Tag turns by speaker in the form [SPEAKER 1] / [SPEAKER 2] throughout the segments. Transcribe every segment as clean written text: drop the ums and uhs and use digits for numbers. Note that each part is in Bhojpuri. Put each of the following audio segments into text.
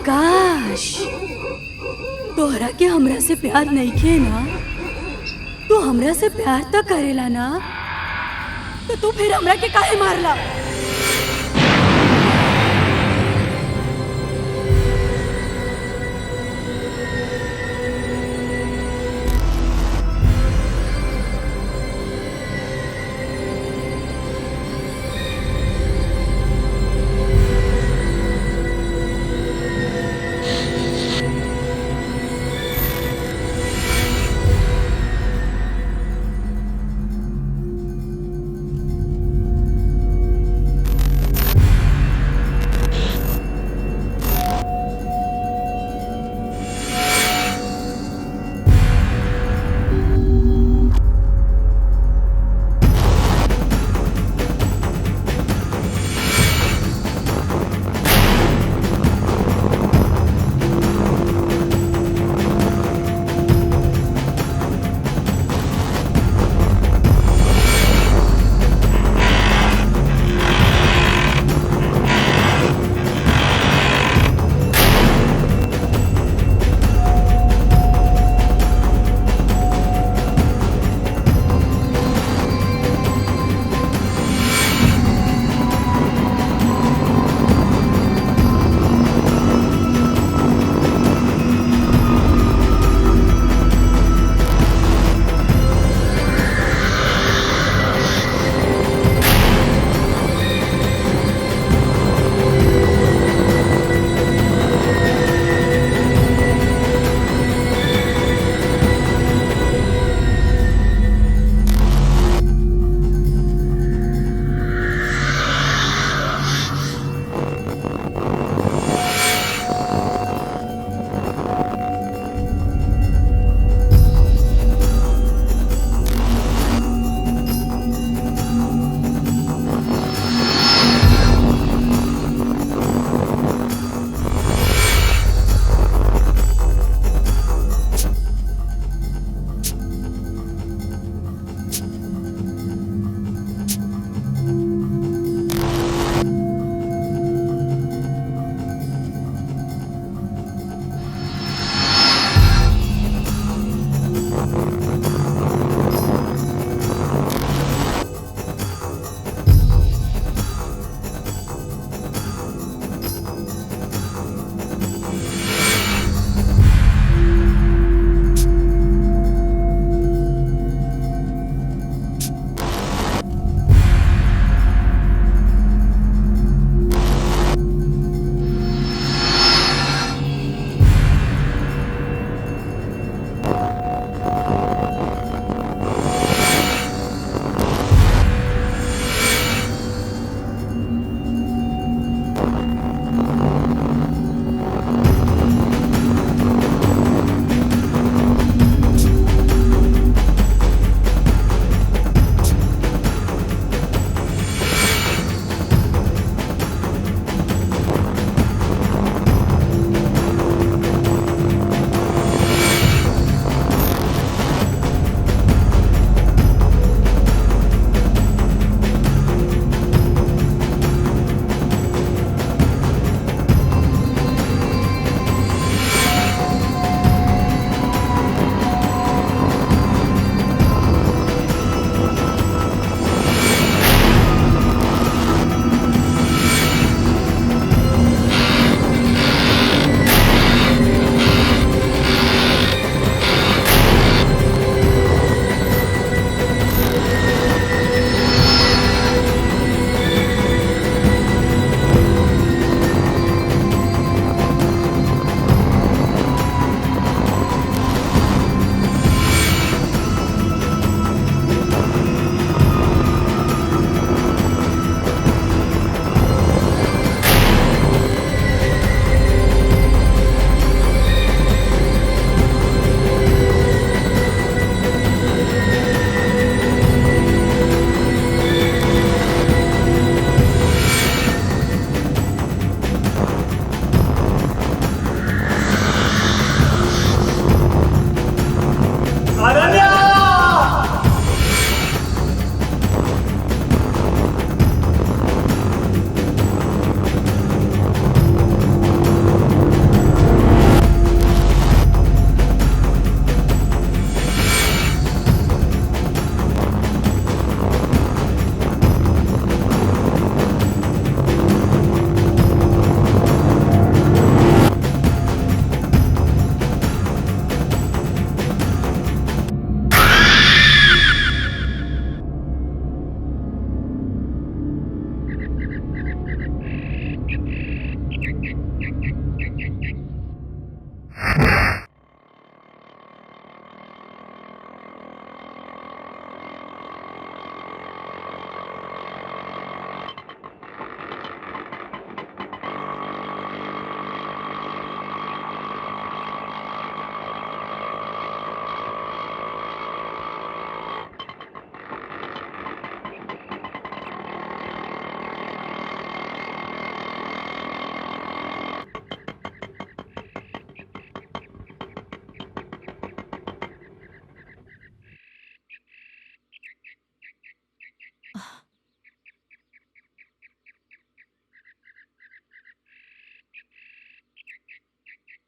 [SPEAKER 1] आकाश, तोहरा के हमरा से प्यार नइखे ना? तू हमरा से प्यार त करेला ना? तो तू फिर हमरा के काहे मारला?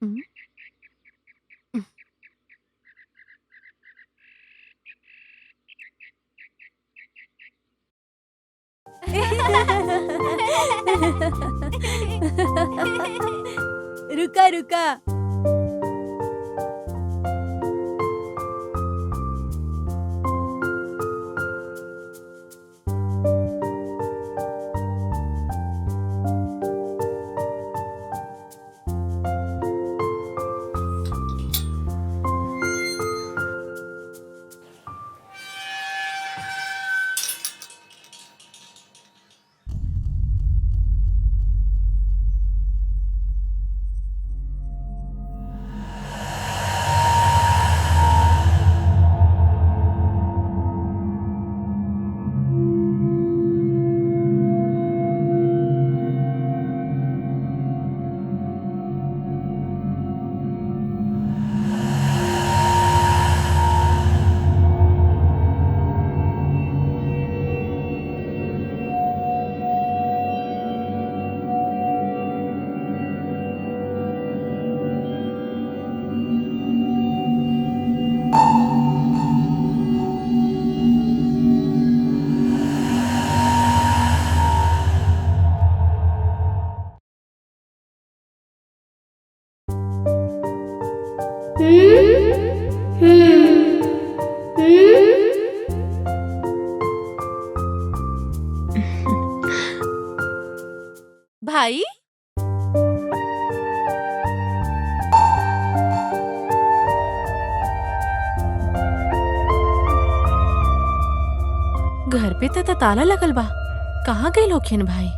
[SPEAKER 2] हम्म,
[SPEAKER 1] रुका रुका।
[SPEAKER 2] भाई घर पे तो ताला लगल बा। कहाँ गए लोखिन भाई?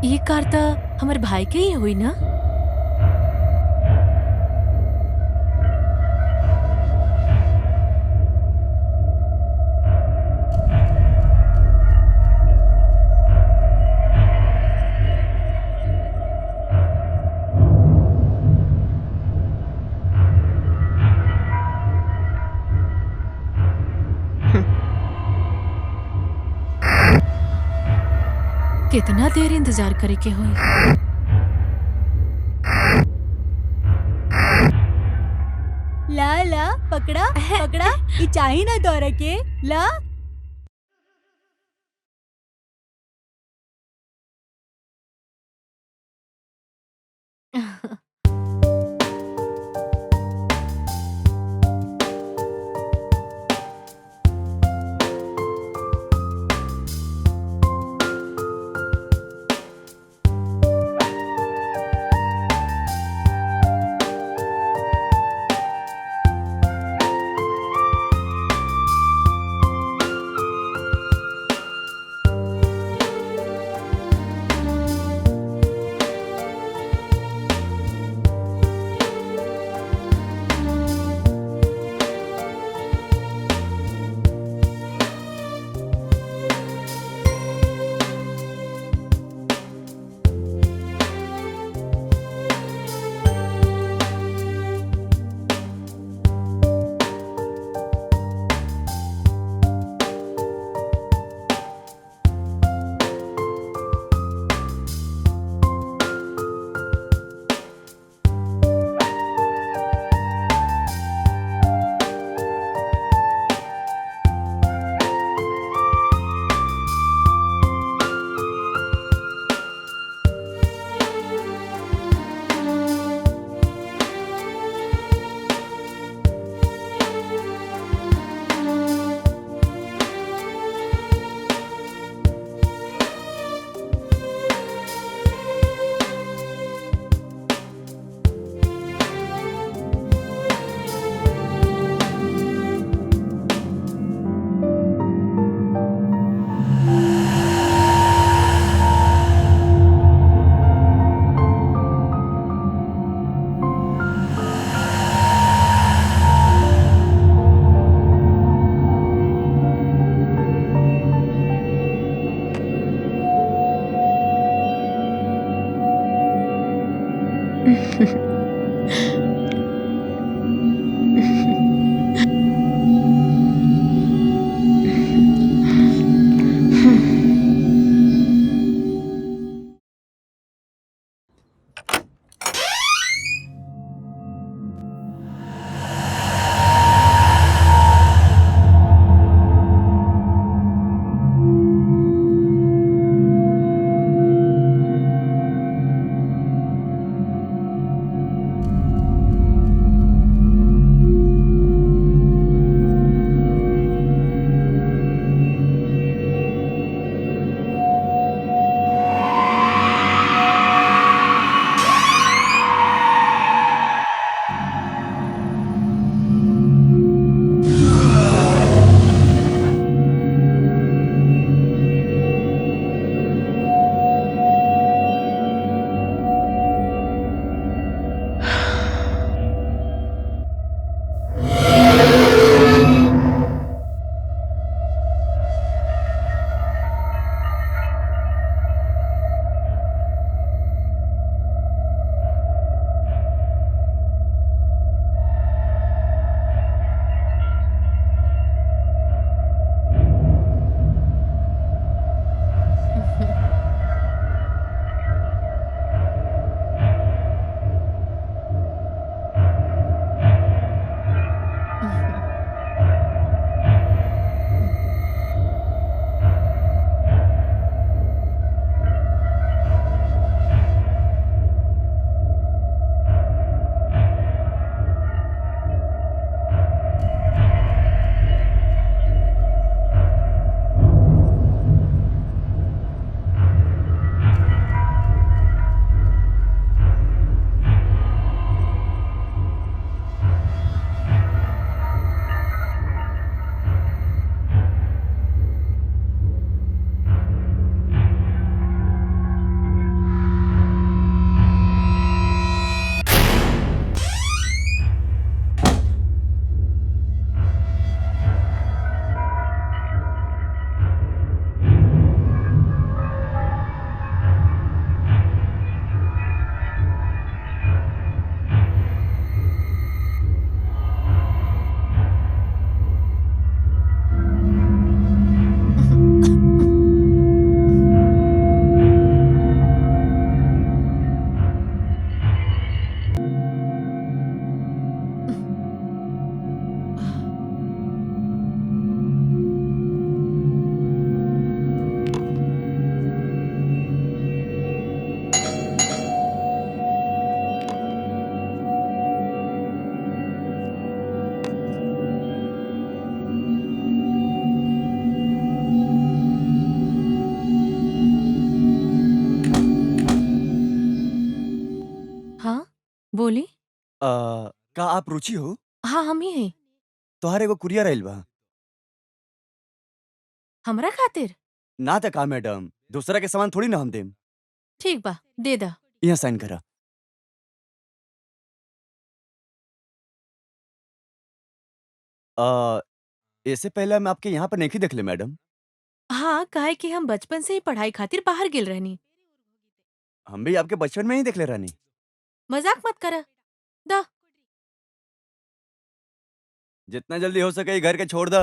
[SPEAKER 2] ये कार तो हमारे भाई के ही हुई ना? कितना देर इंतजार करे के हुई?
[SPEAKER 1] ला ला पकड़ा पकड़ा। ई चाही ना तोरा के। ला।
[SPEAKER 2] बोली।
[SPEAKER 3] का आप रुचि हो?
[SPEAKER 2] हाँ, हम ही हैं।
[SPEAKER 3] तोहार एगो कुरियर आइल बा।
[SPEAKER 2] हमरा खातिर?
[SPEAKER 3] ना त का मैडम, दूसरा के सामान थोड़ी ना हम देम।
[SPEAKER 2] ठीक बा, दे दा।
[SPEAKER 3] यहाँ साइन करा। अ, इससे पहले हम आपके यहाँ पर नहीं देखले मैडम।
[SPEAKER 2] हाँ, काहे कि हम बचपन से ही पढ़ाई खातिर बाहर गेल रहनी।
[SPEAKER 3] हम भी आपके बचपन में ही देखले रहनी।
[SPEAKER 2] मजाक मत करा। दा।
[SPEAKER 3] जितना जल्दी हो सके ई घर के छोड़ दा।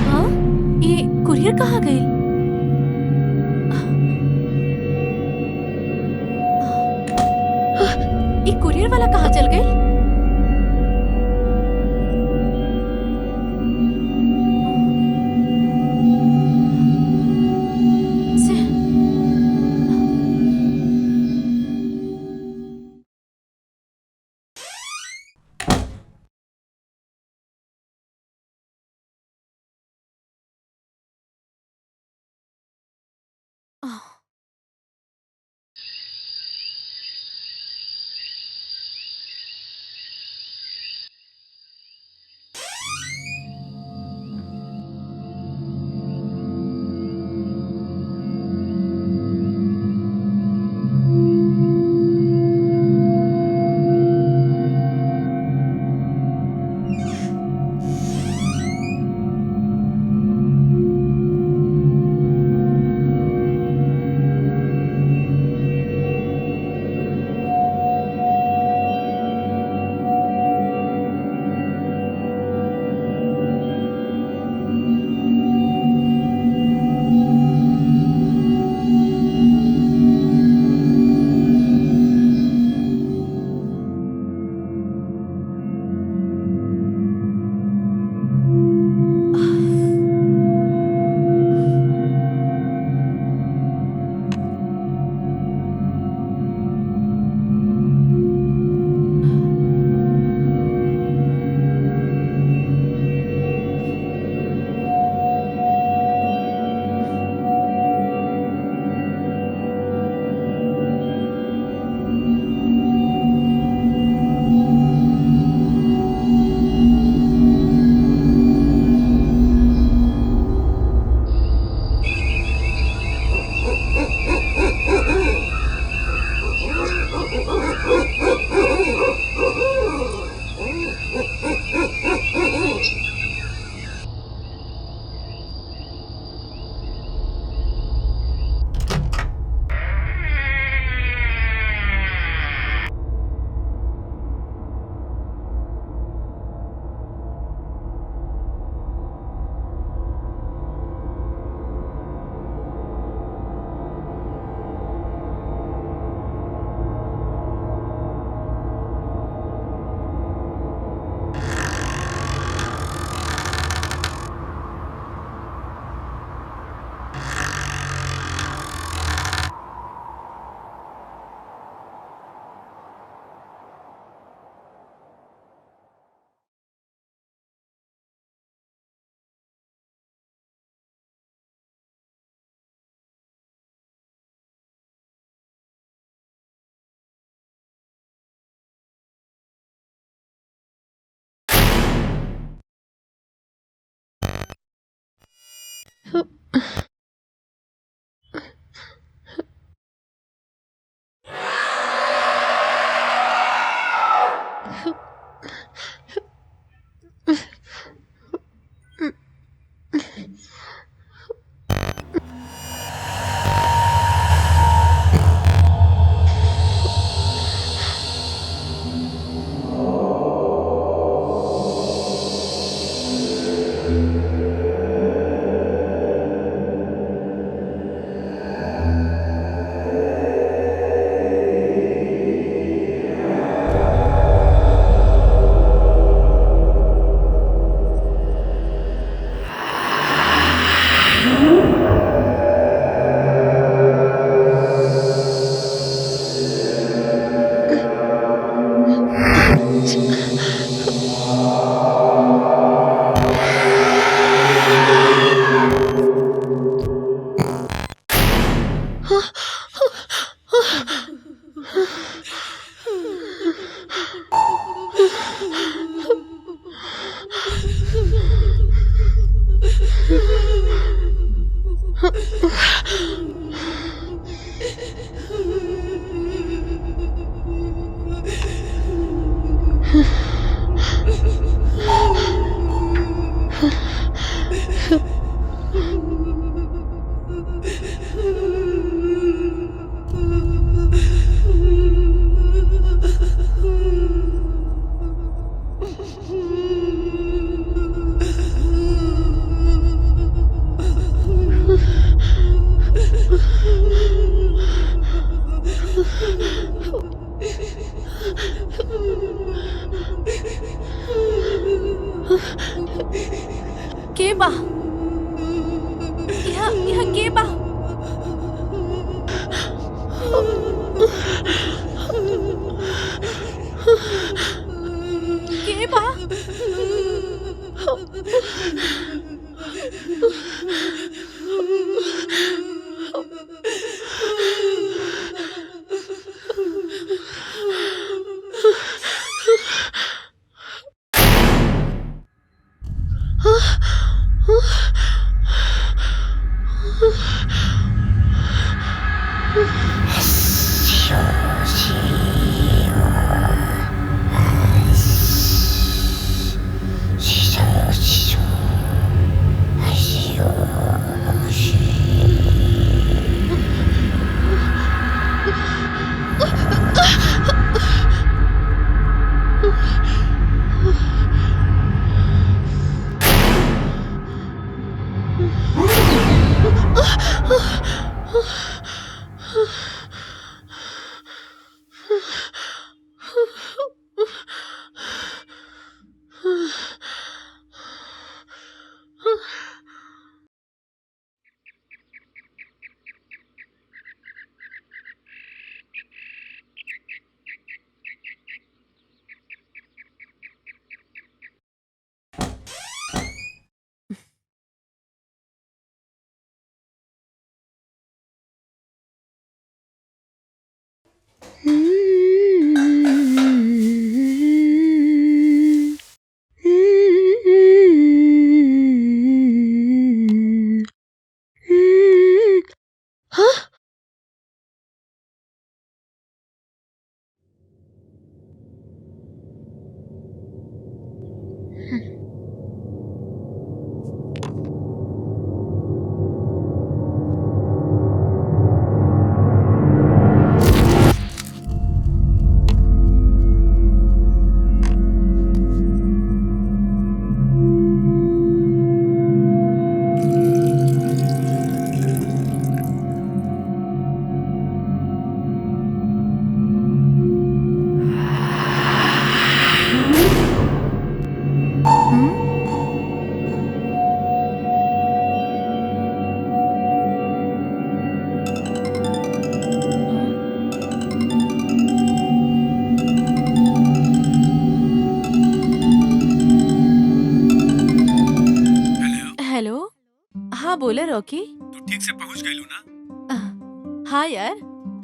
[SPEAKER 2] हाँ? ये कुरियर कहाँ गई? ये कुरियर वाला कहाँ चल गई? से- आह, के बा यहाँ यहाँ के बा के बा हाँ बोले रॉकी।
[SPEAKER 4] तू ठीक से पहुंच गई ना?
[SPEAKER 2] हाँ यार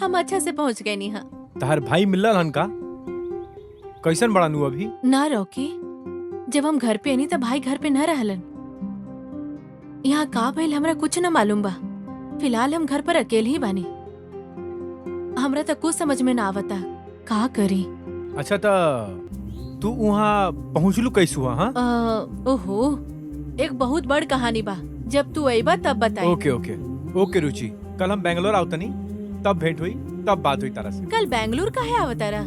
[SPEAKER 2] हम अच्छा से पहुंच गए नी। हाँ
[SPEAKER 4] तहार भाई मिलल हन का? कैसन बड़ा नु अभी?
[SPEAKER 2] ना रॉकी, जब हम घर पे आनी तब भाई घर पे न रहलन। यहाँ का भइल हमरा कुछ न मालूम बा। फिलहाल हम घर पर अकेले ही बानी। हमरा तक कुछ समझ में ना आवता का करी।
[SPEAKER 4] अच्छा त तू वहाँ पहुँचलू कैसे हुआ? हाँ
[SPEAKER 2] ओहो एक बहुत बड़ कहानी बा, जब तू आईबा तब बताई।
[SPEAKER 4] ओके ओके ओके रुचि, कल हम बेंगलोर आवतनी तब भेंट हुई तब बात हुई तारा से।
[SPEAKER 2] कल बेंगलुरु काहे आवतारा?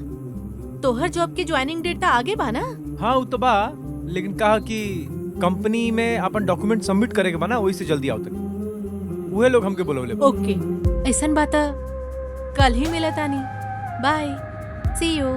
[SPEAKER 2] तोहर जॉब की ज्वाइनिंग डेट तो आगे बा ना?
[SPEAKER 4] हाँ वो तो बा, लेकिन कहा कि कंपनी में अपन डॉक्यूमेंट सबमिट करे के बा ना, वही से जल्दी आवतनी। उहे लोग हमके बोलवले।
[SPEAKER 2] ओके ऐसन बात कल ही मिला तानी। By C you.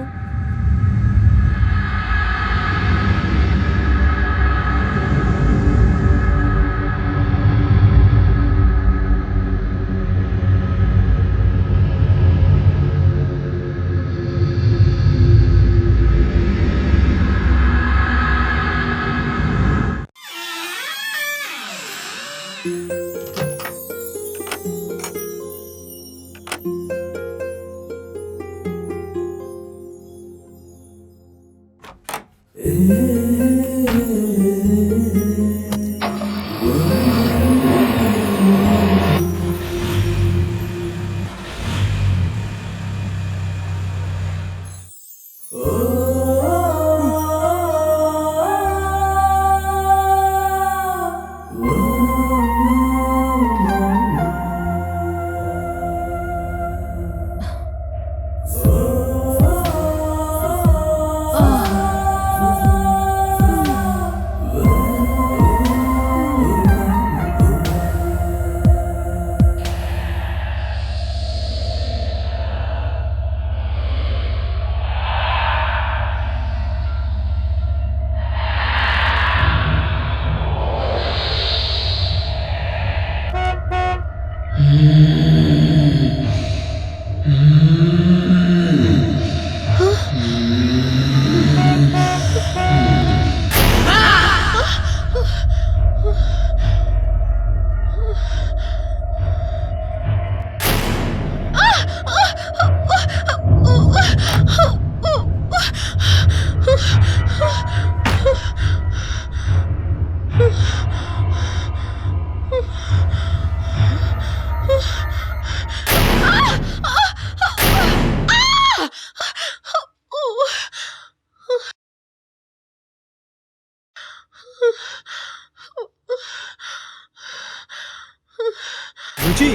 [SPEAKER 4] रुचि,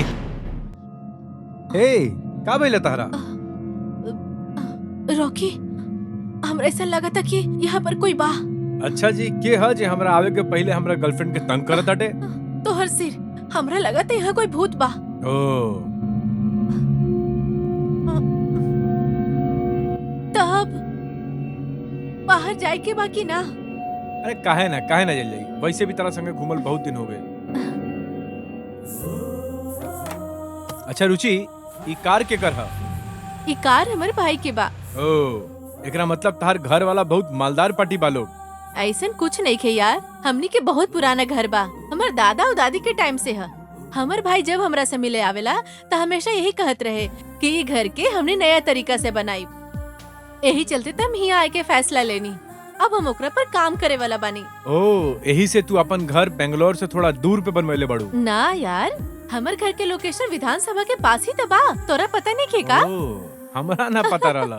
[SPEAKER 4] हे का भइल तारा?
[SPEAKER 2] रॉकी, हमरा ऐसा लगा था कि यहाँ पर कोई बा।
[SPEAKER 4] अच्छा जी, के ह जे हमरा आवे के पहले हमरा गर्लफ्रेंड के तंग करत बाटे?
[SPEAKER 2] तोहर सिर, हमरा लगा था यहाँ कोई भूत बा।
[SPEAKER 4] ओ,
[SPEAKER 2] तब बाहर जाए के बाकी ना।
[SPEAKER 4] अरे काहे ना चल जाई। वैसे भी तारा संगे घूमल बहुत दिन हो गए। अच्छा रुचि, ई कार के कर ह?
[SPEAKER 2] ई कार हमर भाई के बा।
[SPEAKER 4] ओ, एकरा मतलब तार घर वाला बहुत मालदार पार्टी बा लोग।
[SPEAKER 2] ऐसन कुछ नहीं खे यार, हमनी के बहुत पुराना घर बा, हमर दादा और दादी के टाइम से है। हमर भाई जब हमरा से मिले आवेला तो हमेशा यही कहत रहे कि ये घर के हमने नया तरीका से बनाई। यही चलते तम हिया आए के फैसला लेनी। अब हम ओकरा पर काम करे वाला बानी।
[SPEAKER 4] ओ, यही से तू अपन घर बेंगलोर से थोड़ा दूर पे बनवेले बड़ू।
[SPEAKER 2] ना यार, हमर घर के लोकेशन विधानसभा के पास ही तो बा। तोरा पता नहीं खे का?
[SPEAKER 4] ओ, हमरा ना पता रहला।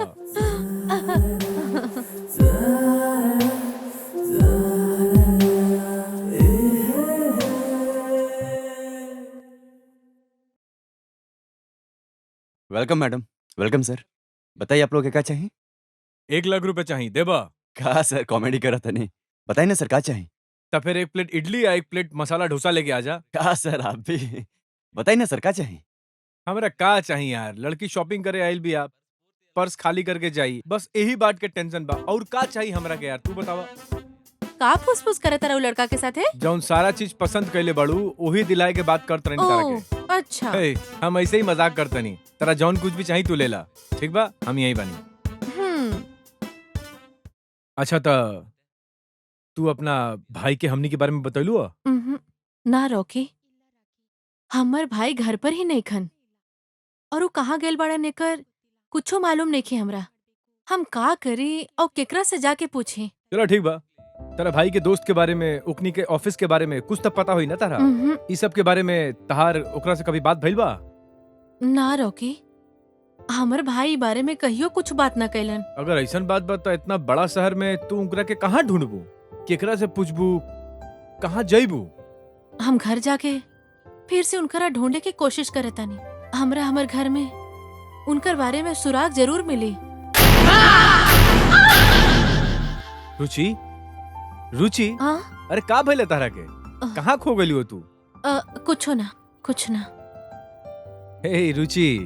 [SPEAKER 3] Welcome madam. वेलकम सर। बताइए आप लोग क्या चाहिए?
[SPEAKER 4] 1 लाख रुपए चाहिए, देबा?
[SPEAKER 3] कहा सर, कॉमेडी कर रहा था नहीं। बताइए ना सर, क्या चाहिए?
[SPEAKER 4] तो फिर 1 प्लेट इडली या 1 प्लेट मसाला डोसा लेके आजा।
[SPEAKER 3] कहा सर, आप भी बताइए ना सर, क्या चाहिए?
[SPEAKER 4] हमरा का चाहिए यार, लड़की शॉपिंग करे आइल भी आप, पर्स खाली करके जाई, बस यही बात के टेंशन बा। और का चाहिए हमरा के यार, तू बतावा।
[SPEAKER 2] का फुसफुस करत रहो लड़का के साथे?
[SPEAKER 4] जौन सारा चीज पसंद कैले बाड़ू वही दिलाए के बात करत रहनी तारा के।
[SPEAKER 2] ओ, अच्छा।
[SPEAKER 4] हे, हम ऐसे ही मजाक करतनी। तेरा जौन कुछ भी चाहिए तू ले ला, ठीक बा? हम यही बानी। अच्छा तू अपना भाई के हमनी के बारे में बतैलू?
[SPEAKER 2] ना रॉकी, हमर भाई घर पर ही नहीं खन, और वो कहाँ गेल बड़ा नेकर कुछो मालूम नहीं खे हमरा। हम का करी और केकरा से जाके पूछे?
[SPEAKER 4] चलो ठीक बा। तेरा भाई के दोस्त के बारे में, उकनी के ऑफिस के बारे में कुछ तो पता होई ना तारा? इस सब के बारे में तहार ओकरा से कभी बात भइल बा?
[SPEAKER 2] ना रॉकी, हमर भाई बारे में कहियो कुछ बात ना कैलन।
[SPEAKER 4] अगर ऐसन बात बा तो इतना बड़ा शहर में तू उनकरा के कहाँ ढूंढबू, केकरा से पूछबू, कहाँ जइबू?
[SPEAKER 2] हम घर जाके फिर से उनकरा ढूंढे के कोशिश करे तानी। हमरा हमर घर में उनकर बारे में सुराग जरूर मिली।
[SPEAKER 4] रुचि, रुचि, अरे का भइले तारा के? कहाँ खो गइली हो तू?
[SPEAKER 2] कुछो ना, कुछ ना।
[SPEAKER 4] हे रुचि,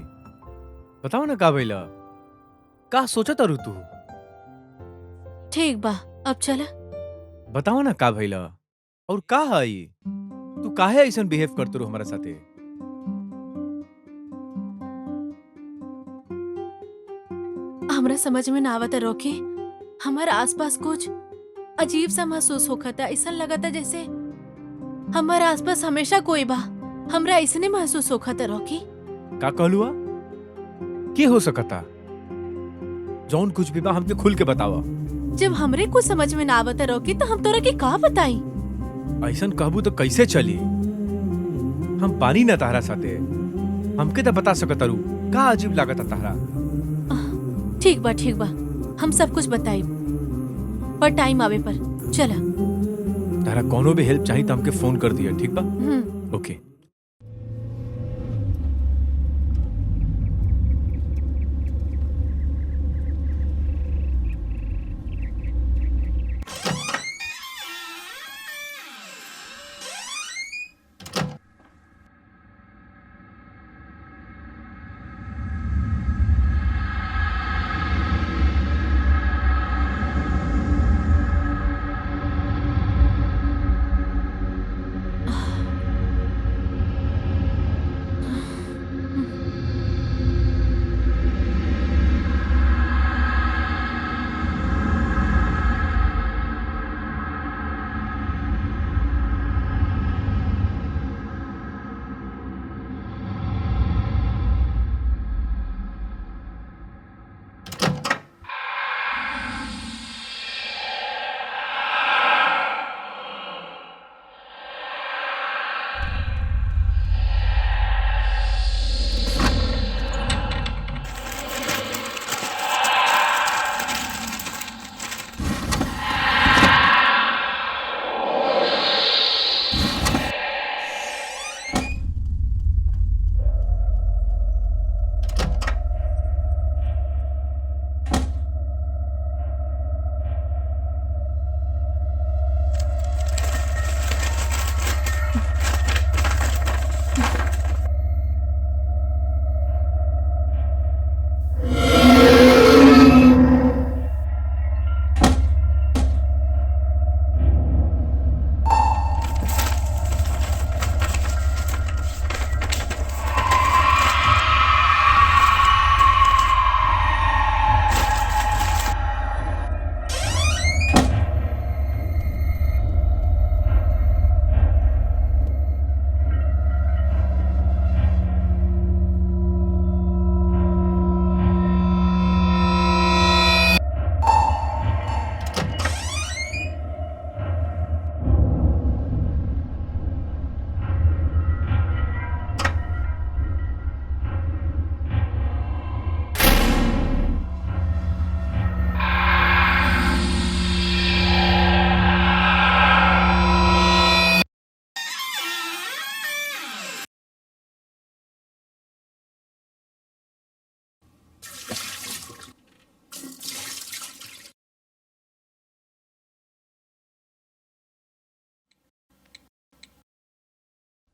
[SPEAKER 4] बताओ ना का भइला? का सोचा तारू तू?
[SPEAKER 2] ठीक बा, अब चला।
[SPEAKER 4] बताओ ना का भइला और का हई? तू काहे ऐसन बिहेव करत रो हमारा साथे?
[SPEAKER 2] हमरा समझ में ना आवता रॉकी, हमारे आसपास कुछ अजीब सा महसूस होखता। ऐसा लगता जैसे हमारे आसपास हमेशा कोई बा। हमरा ऐसने महसूस होखता रॉकी।
[SPEAKER 4] का कहलुआ? के हो सकता? जौन कुछ भी बा हमके खुल के बतावा।
[SPEAKER 2] जब हमरे कुछ समझ में ना आवता रॉकी तो हम तोरा के का बताई?
[SPEAKER 4] ऐसन कहबू तो कैसे चली? हम पानी ना तारा साथे, हमके तो बता सकत रू। का अजीब लागता तारा?
[SPEAKER 2] ठीक बा, हम सब कुछ बताई, पर टाइम आवे पर। चला।
[SPEAKER 4] तारा कोनो भी हेल्प चाहिए तो हमके फोन कर दिया, ठीक बा? ओके।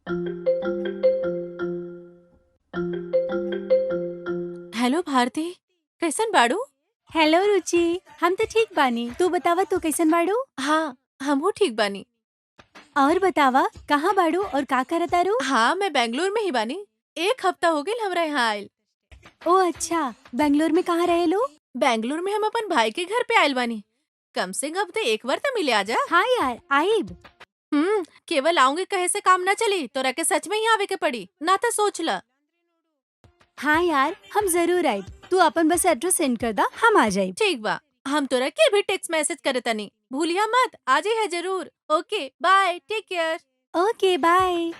[SPEAKER 2] हेलो भारती, कैसन बाड़ू?
[SPEAKER 1] हेलो रुचि, हम तो ठीक बानी। तू बतावा तू कैसन बाड़ू?
[SPEAKER 2] हाँ, हमहू ठीक बानी।
[SPEAKER 1] और बतावा कहाँ बाड़ू और का करतारू?
[SPEAKER 2] हाँ, मैं बेंगलुरु में ही बानी। 1 हफ्ता हो गइल हमरा यहाँ आयल।
[SPEAKER 1] ओ अच्छा, बेंगलोर में कहाँ रहेलू?
[SPEAKER 2] बेंगलुरु में हम अपन भाई के घर पे आयल बानी। कम से कम तो एक बार तो मिले आजा।
[SPEAKER 1] हाँ यार, आइब।
[SPEAKER 2] केवल आऊंगे कहे से काम ना चली, तोरा के सच में ही आवे के पड़ी, ना तो सोच ल।
[SPEAKER 1] हाँ यार, हम जरूर आइब। तू अपन बस एड्रेस सेंड कर दा, हम आ जाइब।
[SPEAKER 2] ठीक बा, हम तोरा के भी टेक्स्ट मैसेज करे तनी, भूलिया मत, आजे है जरूर। Okay, bye, take care.
[SPEAKER 1] Okay bye.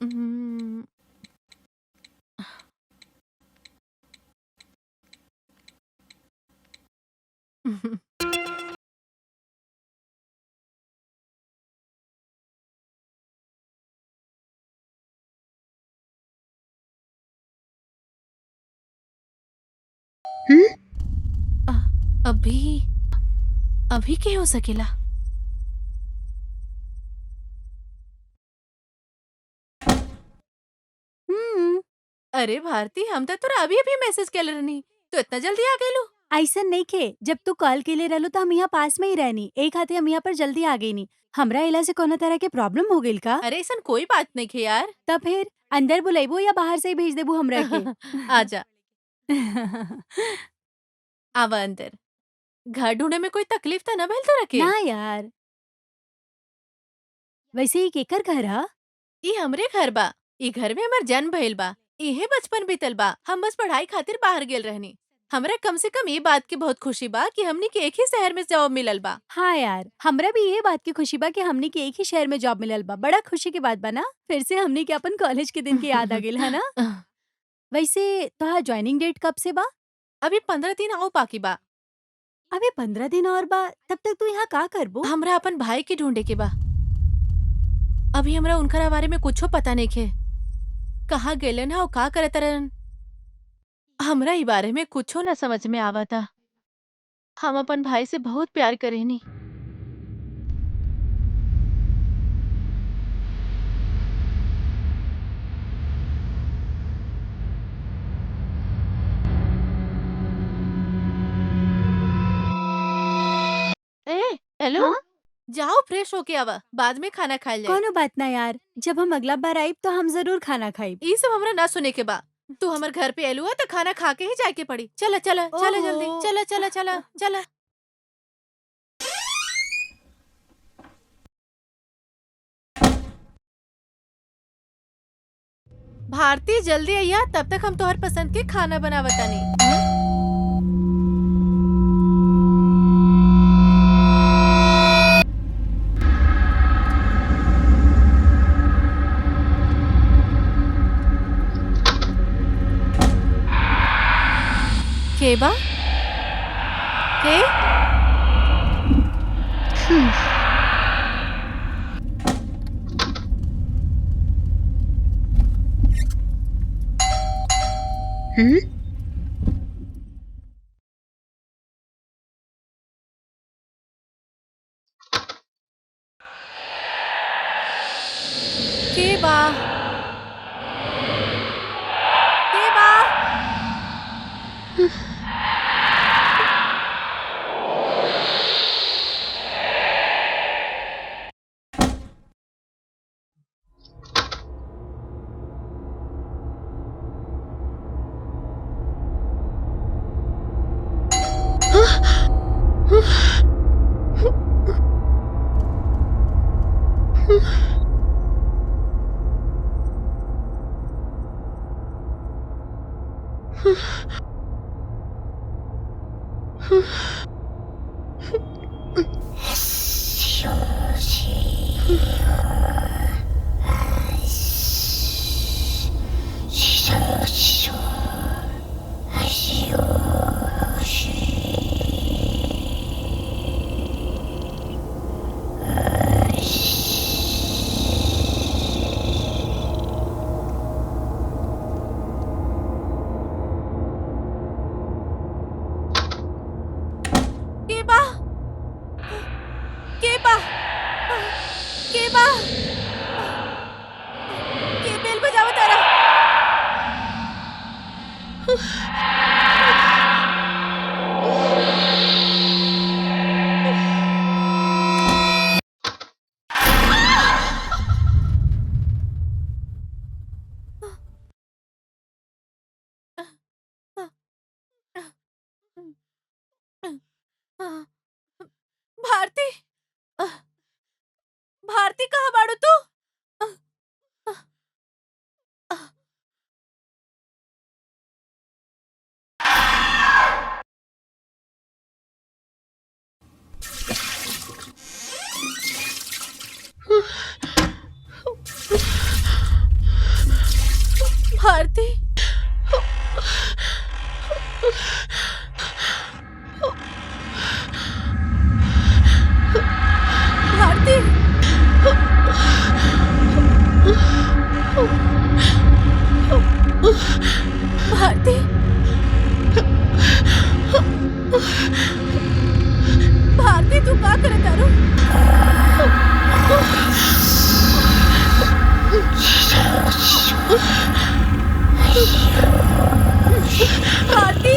[SPEAKER 2] हम्म, अभी अभी के हो सकेला?
[SPEAKER 1] हम्म,
[SPEAKER 2] अरे भारती, हम तो तोरा अभी अभी मैसेज केले रहनी, तो इतना जल्दी आ गइलू?
[SPEAKER 1] ऐसन नहीं खे। जब तू कॉल के लिए रहलू तो हम यहाँ पास में ही रहनी। एक हाथे हम यहाँ पर जल्दी आ गई नी। हमरा इला से कोनो तरह के प्रॉब्लम हो गइल का?
[SPEAKER 2] अरे ऐसा कोई बात नहीं खे यार।
[SPEAKER 1] तब फिर अंदर बुलाइबू या बाहर से ही भेज देबू हमरा के?
[SPEAKER 2] आजा, आवा अंदर। घर ढूंढे में कोई तकलीफ तो ना भइल तोरा के?
[SPEAKER 1] ना यार। वैसे ही केकर घर हा?
[SPEAKER 2] ई हमरे घर बा। ई घर में हमर जन्म भइल बा। इहे बचपन बीतल बा। हम बस पढ़ाई खातिर बाहर गेल रहनी। हमरा कम से कम ये बात की बहुत खुशी बा कि हमनी के एक ही शहर में जॉब मिलल बा।
[SPEAKER 1] हाँ यार, हमरा भी ये बात की खुशी बा कि हमनी के एक ही शहर में जॉब मिलल बा। बड़ा खुशी की बात बा ना। फिर से हमनी के अपन कॉलेज के दिन की याद आ गइल है ना। वैसे तोहार ज्वाइनिंग डेट कब से बा?
[SPEAKER 2] अभी 15 दिन आओ बाकी बा।
[SPEAKER 1] अभी 15 दिन और बा। तब तक तू यहाँ का करबू?
[SPEAKER 2] हमरा अपन भाई के ढूंढे के बा। अभी हमरा उनकरा बारे में कुछो पता नहीं खे। कहाँ गेलन है और का करत रहन, हमरा ई बारे में कुछो ना समझ में आवता। हम अपन भाई से बहुत प्यार करेनी। ए, हेलो,
[SPEAKER 1] हाँ?
[SPEAKER 2] जाओ फ्रेश होके आवा, बाद में खाना खाइल जाए।
[SPEAKER 1] कोनो बात ना यार। जब हम अगला बार आइब तो हम जरूर खाना खाइब।
[SPEAKER 2] ई सब हमरा ना सुने के बा। तू हमर घर पे एलुआ तो खाना खा के ही जाए के पड़ी। चला चला चला जल्दी,
[SPEAKER 1] ओहो।
[SPEAKER 2] चला चला चला चला। भारती जल्दी आइया, तब तक हम तोहर पसंद के खाना बनावतानी। के बा? के? के बा? के बा? भारती, भारती, भारती, भारती, तू का करत तारू? भारती,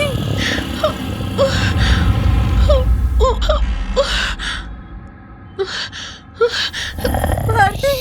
[SPEAKER 2] भारती,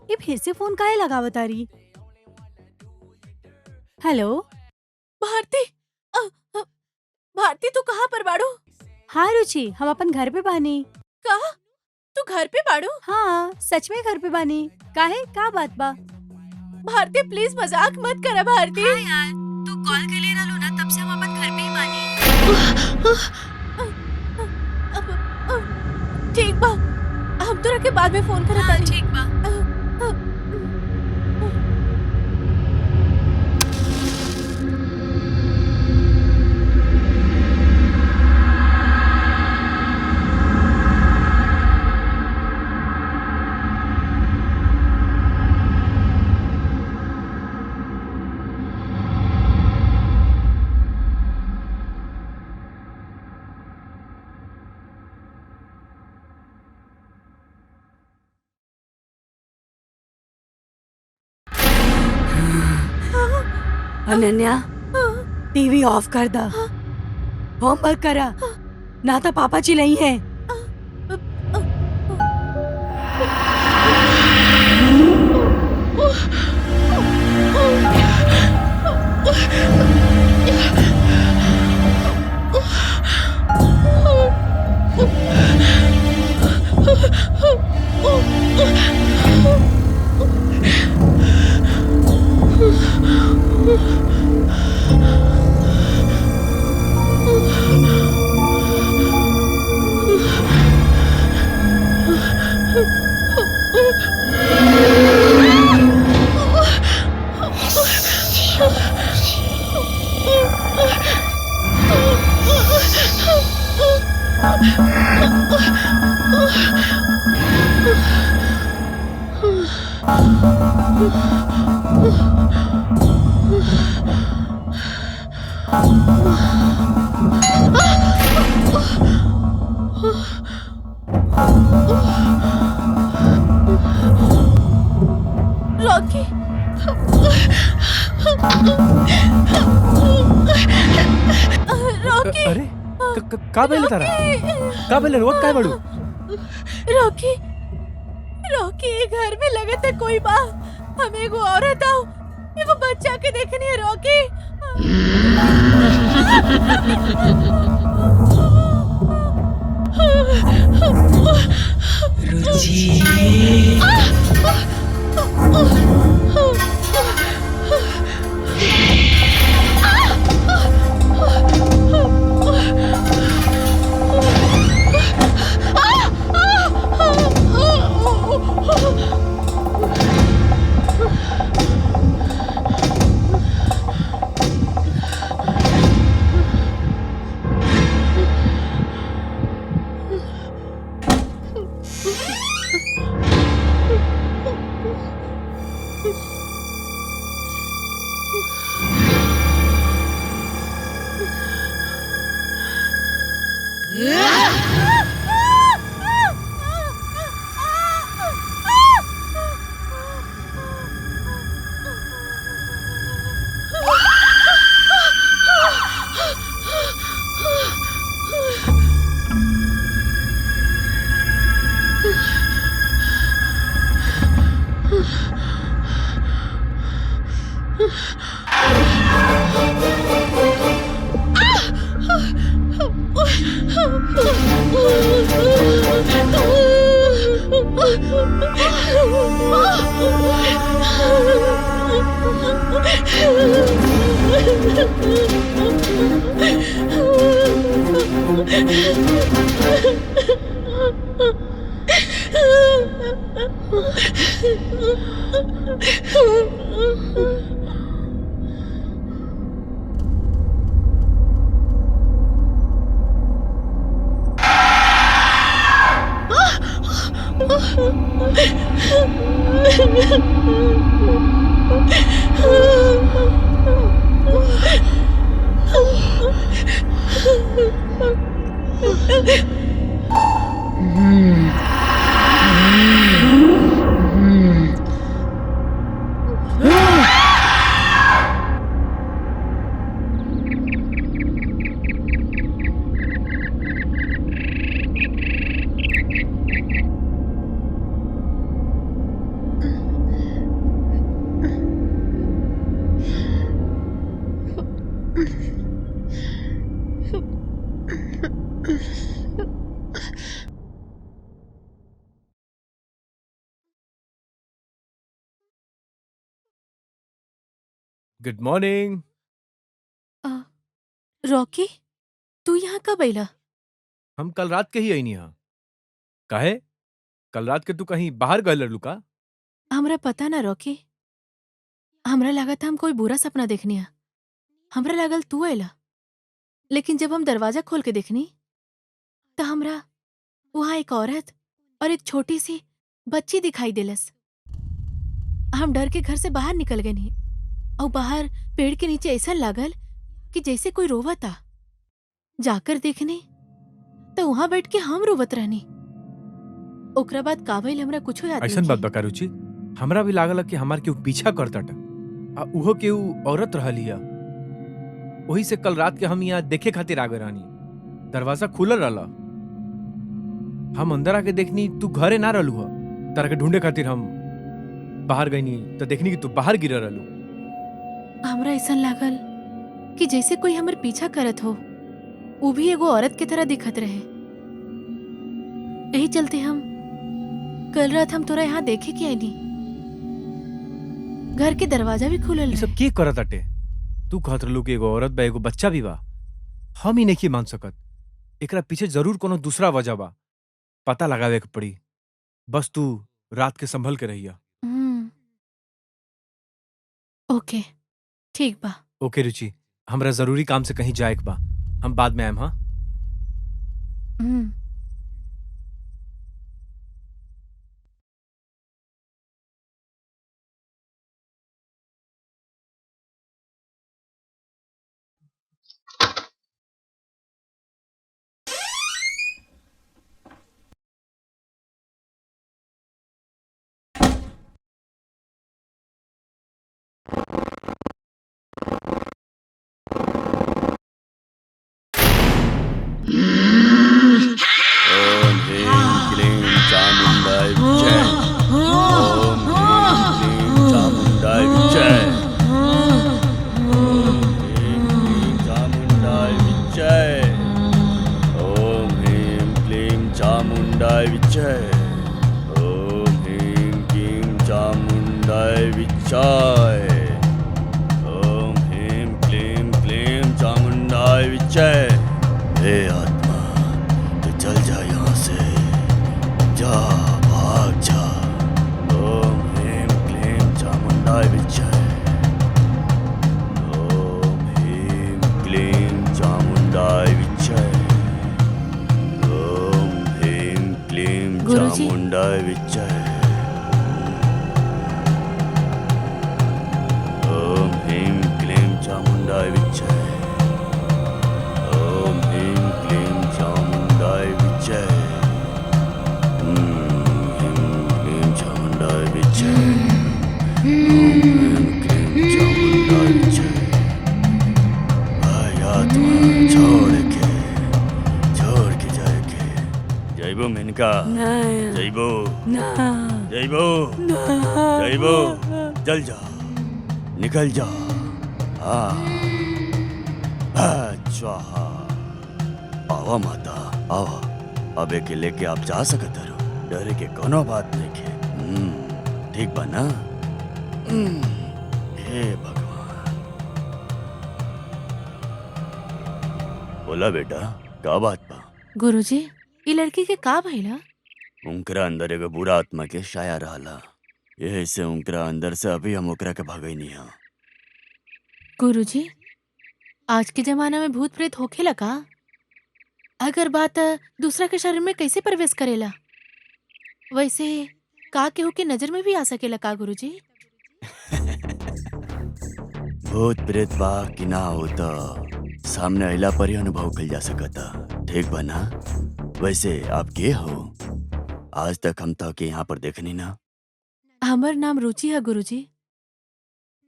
[SPEAKER 1] ये फिर से फोन काहे लगावत तारी? हेलो।
[SPEAKER 2] भारती, भारती, तू कहाँ पर बाड़ू?
[SPEAKER 1] हाँ रुचि, हम अपन घर पे बानी।
[SPEAKER 2] का? तू घर पे बाड़ू?
[SPEAKER 1] हाँ सच में घर पे बानी। काहे, का बात बा?
[SPEAKER 2] भारती, प्लीज मजाक मत करा भारती।
[SPEAKER 1] हाँ यार, तू कॉल के लिए रहलू ना, तब से हम अपन घर पे ही बानी।
[SPEAKER 2] ठीक बा, हम तोरा के बाद में फोन करत तानी।
[SPEAKER 1] ठीक बा। अनन्या, टीवी ऑफ कर दा। होमवर्क करा, ना तो पापा चिल्लाई है।
[SPEAKER 2] रॉकी, रॉकी,
[SPEAKER 4] अरे का बेले तारा? का बेले रोक काय बड़ू?
[SPEAKER 2] रॉकी, रॉकी, ये घर में लगे थे कोई बा। हमें एगो औरत आओ, एगो बच्चा के देखनी है रॉकी।
[SPEAKER 4] Good morning.
[SPEAKER 2] रॉकी, तू यहाँ कब अइला?
[SPEAKER 4] हम कल रात के ही आई नहीं। काहे? कल रात के तू कहीं बाहर गए लड़लू का?
[SPEAKER 2] हमरा पता ना रॉकी, हमरा लागत हम कोई बुरा सपना देखनी है। हमरा लागल तू अइला, लेकिन जब हम दरवाजा खोल के देखनी तो हमरा वहाँ एक औरत और एक छोटी सी बच्ची दिखाई देलस। हम डर के घर से बाहर निकल गए नहीं, और बाहर पेड़ के नीचे ऐसा लागल कि जैसे कोई रोवता। जाकर देखने तो वहां बैठ के हम रोवत रहनी। ओकरा बाद का भइल हमरा कुछो याद
[SPEAKER 4] ऐसन
[SPEAKER 2] नहीं।
[SPEAKER 4] बात बका रुचि, हमरा भी लागल कि हमार केहू पीछा करता आ उहो केहू औरत रहली है। वही से कल रात के हम यहाँ देखे खातिर आ गए रहनी। दरवाजा खुलल रहला, हम अंदर आके देखनी तू घरे ना रहलू ह। तारा के ढूंढे खातिर हम बाहर गईनी तो देखनी कि तू बाहर गिर रहलू।
[SPEAKER 2] हमरा ऐसा लागल कि जैसे कोई हमर पीछा करत हो, वो भी एगो औरत की तरह दिखत रहे। यही चलते हम कल रात हम तोरा यहाँ देखे के आईनी। घर के दरवाजा भी खुलल
[SPEAKER 4] ये सब
[SPEAKER 2] रहे।
[SPEAKER 4] के करत अटे? तू कहत रहलू कि एगो औरत बा, एगो बच्चा भी बा। हम ही नहीं मान सकत। एकरा पीछे जरूर कोनो दूसरा वजह बा, पता लगावे के पड़ी। बस तू रात के संभल के रहिया।
[SPEAKER 2] ओके, ठीक बा।
[SPEAKER 4] ओके रुचि, हमरा जरूरी काम से कहीं जाए के बा। हम बाद में आएम। हाँ,
[SPEAKER 2] हम्म।
[SPEAKER 3] ओम ह्रीं क्लीं चामुंडाय विच्चे। ओम ह्रीं क्लीं चामुंडाय विच्चे। ओम ह्रीं क्लीं चामुंडाय विच्चे। ओम ह्रीं क्लीं चामुंडाय विच्चे। ओम ह्रीं क्लीं चामुंडाय विच्चाय। ओम ह्रीं क्लीं चामुंडाय विच्चे। हे आत्मा, तू चल जा यहाँ से, जा, भाग जा। ओम ह्रीं क्लीं चामुंडाय विच्चे। ओम ह्रीं क्लीं चामुंडाय विच्चे। ओम ह्रीं क्लीं
[SPEAKER 2] गुरुजी।
[SPEAKER 3] चामुंडाय विच्चे। ओम ह्रीं क्लीं चामुंडाय विच्चे। ओम ह्रीं क्लीं चामुंडाय विच्चे। ह्रीं चामुंडाय विच्चे। ओम ह्रीं क्लीं चामुंडाय विच्चे। भाई आत्मा छोड़ के जाएके। जइबो मेनका, जइबो, जइबो, जल जा, निकल जा। हाँ, स्वाहा। आओ। आवा माता आवा, अब के लेके आप जा सकत हरो, डरे के कोनो बात नहीं के। ठीक बा ना? हे भगवान। बोला बेटा, का बात बा?
[SPEAKER 2] गुरुजी, ये लड़की के का भइला?
[SPEAKER 3] उनकरा अंदर एगो बुरा आत्मा के साया रहला, यही से उनकरा अंदर से अभी हम ओकरा के भगैनी हा।
[SPEAKER 2] गुरुजी, आज के जमाना में भूत प्रेत होखेला का? अगर बात दूसरा के शरीर में कैसे प्रवेश करेला? वैसे का केहू के नजर में भी आ सकेला का गुरुजी?
[SPEAKER 3] भूत प्रेत बा कि ना हो तो सामने अइला पर ही अनुभव कल जा सकता। ठीक बा ना? वैसे आप के हो? आज तक हम तो के यहाँ पर देखनी ना।
[SPEAKER 2] हमर नाम रुचि है गुरुजी।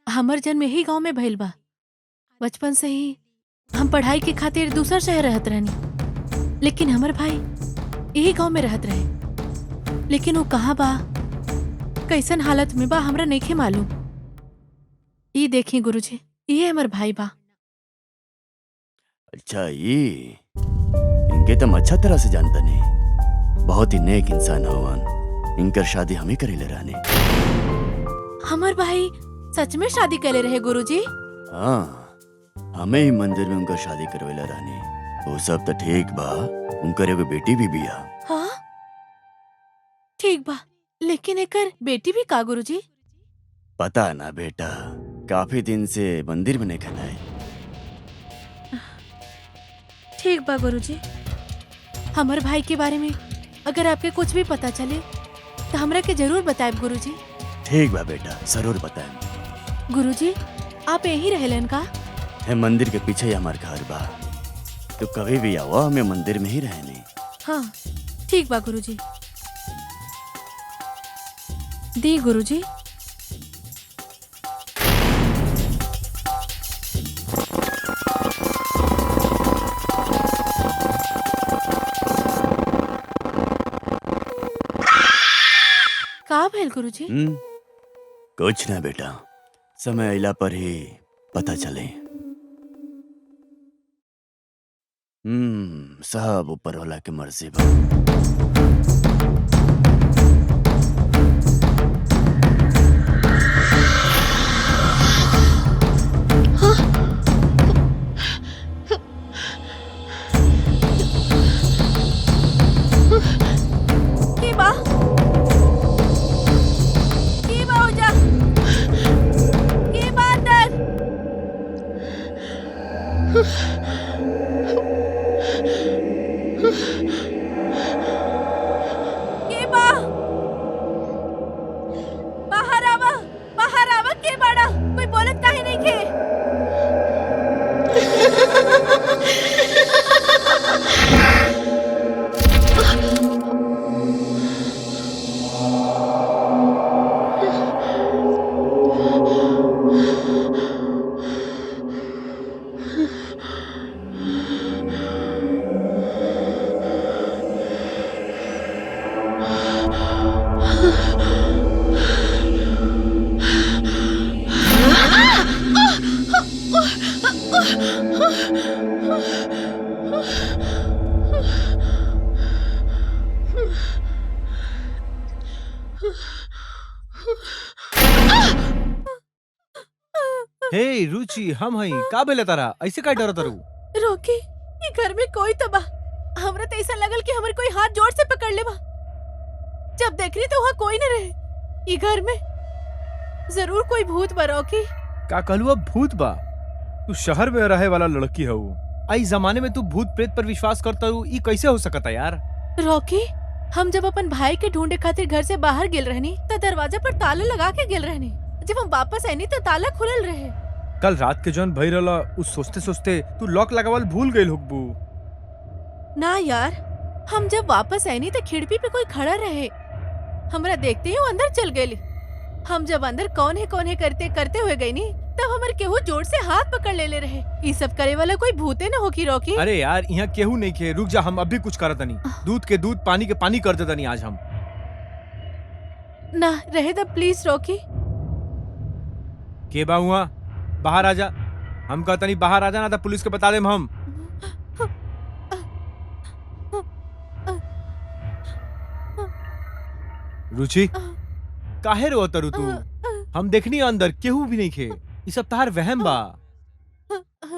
[SPEAKER 2] हमर जन्म यही गांव में भइल बा। बचपन से ही हम पढ़ाई के खातिर दूसरा शहर रहत रहनी, लेकिन हमर भाई यही गांव में रहत रहे। लेकिन वो कहाँ बा, कैसन हालत में बा, हमरा नइखे मालूम। ई देखी गुरुजी, ये हमर भाई बा।
[SPEAKER 3] अच्छा, ये इनके तो हम अच्छा तरह से जानता नहीं, बहुत ही नेक इंसान हवन। इनकर शादी हम ही करेले रहने।
[SPEAKER 2] हमर भाई सच में शादी करे रहे गुरुजी?
[SPEAKER 3] हाँ, हमें ही मंदिर में उनका शादी करवेला रहने। वो सब तो ठीक बा, उनकर एगो बेटी भी बिया।
[SPEAKER 2] हाँ ठीक बा, लेकिन एकर बेटी भी का गुरुजी?
[SPEAKER 3] पता ना बेटा, काफी दिन से मंदिर में नहीं खाना है।
[SPEAKER 2] ठीक बा गुरुजी, हमर भाई के बारे में अगर आपके कुछ भी पता चले तो हमरा के जरूर बताएब गुरुजी।
[SPEAKER 3] ठीक बा बेटा, जरूर बताएं।
[SPEAKER 2] गुरुजी, आप यहीं रहेलन का?
[SPEAKER 3] है मंदिर के पीछे ही हमार घर बा, तो कभी भी आओ, हमें मंदिर में ही रहने।
[SPEAKER 2] हाँ ठीक बा गुरुजी। दी गुरुजी। का भेल गुरुजी?
[SPEAKER 3] कुछ ना बेटा, समय अइला पर ही पता चले। सब ऊपर वाला के मर्जी बा।
[SPEAKER 2] के बा? के बा हो जा? के बा अंदर? के बा? बाहर आवा, बाहर आवा, के बाड़ा? कोई बोलत काहे नहीं के?
[SPEAKER 4] हे रुचि, हम हई का बेले तारा, ऐसे का डरत रू?
[SPEAKER 2] रोकी, ये घर में कोई तो बा। हमरा तो ऐसा लगल कि हमर कोई हाथ जोर से पकड़ ले बा। जब देखनी तो वहाँ कोई न रहे। ये घर में जरूर कोई भूत बा। रोकी,
[SPEAKER 4] का कहलू अब भूत बा? तू शहर में रहे वाला लड़की हऊ, आई जमाने में तू भूत प्रेत पर विश्वास करता रू? ई कैसे हो सकता यार?
[SPEAKER 2] रोकी, हम जब अपन भाई के ढूंढे खातिर घर से बाहर गेल रहनी तो दरवाजा पर ताला लगा के गेल रहनी। जब हम वापस आईनी तो ताला खुलल रहे।
[SPEAKER 4] कल रात के जौन भई रहला, उस सोचते सोचते तू लॉक लगावल भूल गइल होगबू।
[SPEAKER 2] ना यार, हम जब वापस आईनी तो खिड़की पे कोई खड़ा रहे। हमरा देखते ही वो अंदर चल गई। हम जब अंदर कौन है करते करते हुए गई नी, तब हमारे केहू जोर से हाथ पकड़ ले रहे। ये सब करे वाला कोई भूते न होकी। रोकी,
[SPEAKER 4] अरे यार, यहाँ केहू नहीं खे, रुक जा, हम अभी कुछ करत नहीं। दूध के दूध, पानी के पानी कर देता नहीं आज हम।
[SPEAKER 2] ना रहे तो प्लीज रोकी।
[SPEAKER 4] के बा हुआ? बाहर आजा। हम कहता नहीं बाहर आजा, ना तो पुलिस के बता देम हम। रुचि काहे रो तरु तू? हम देखनी अंदर केहू भी नहीं खे। ई सब तार वहम बा।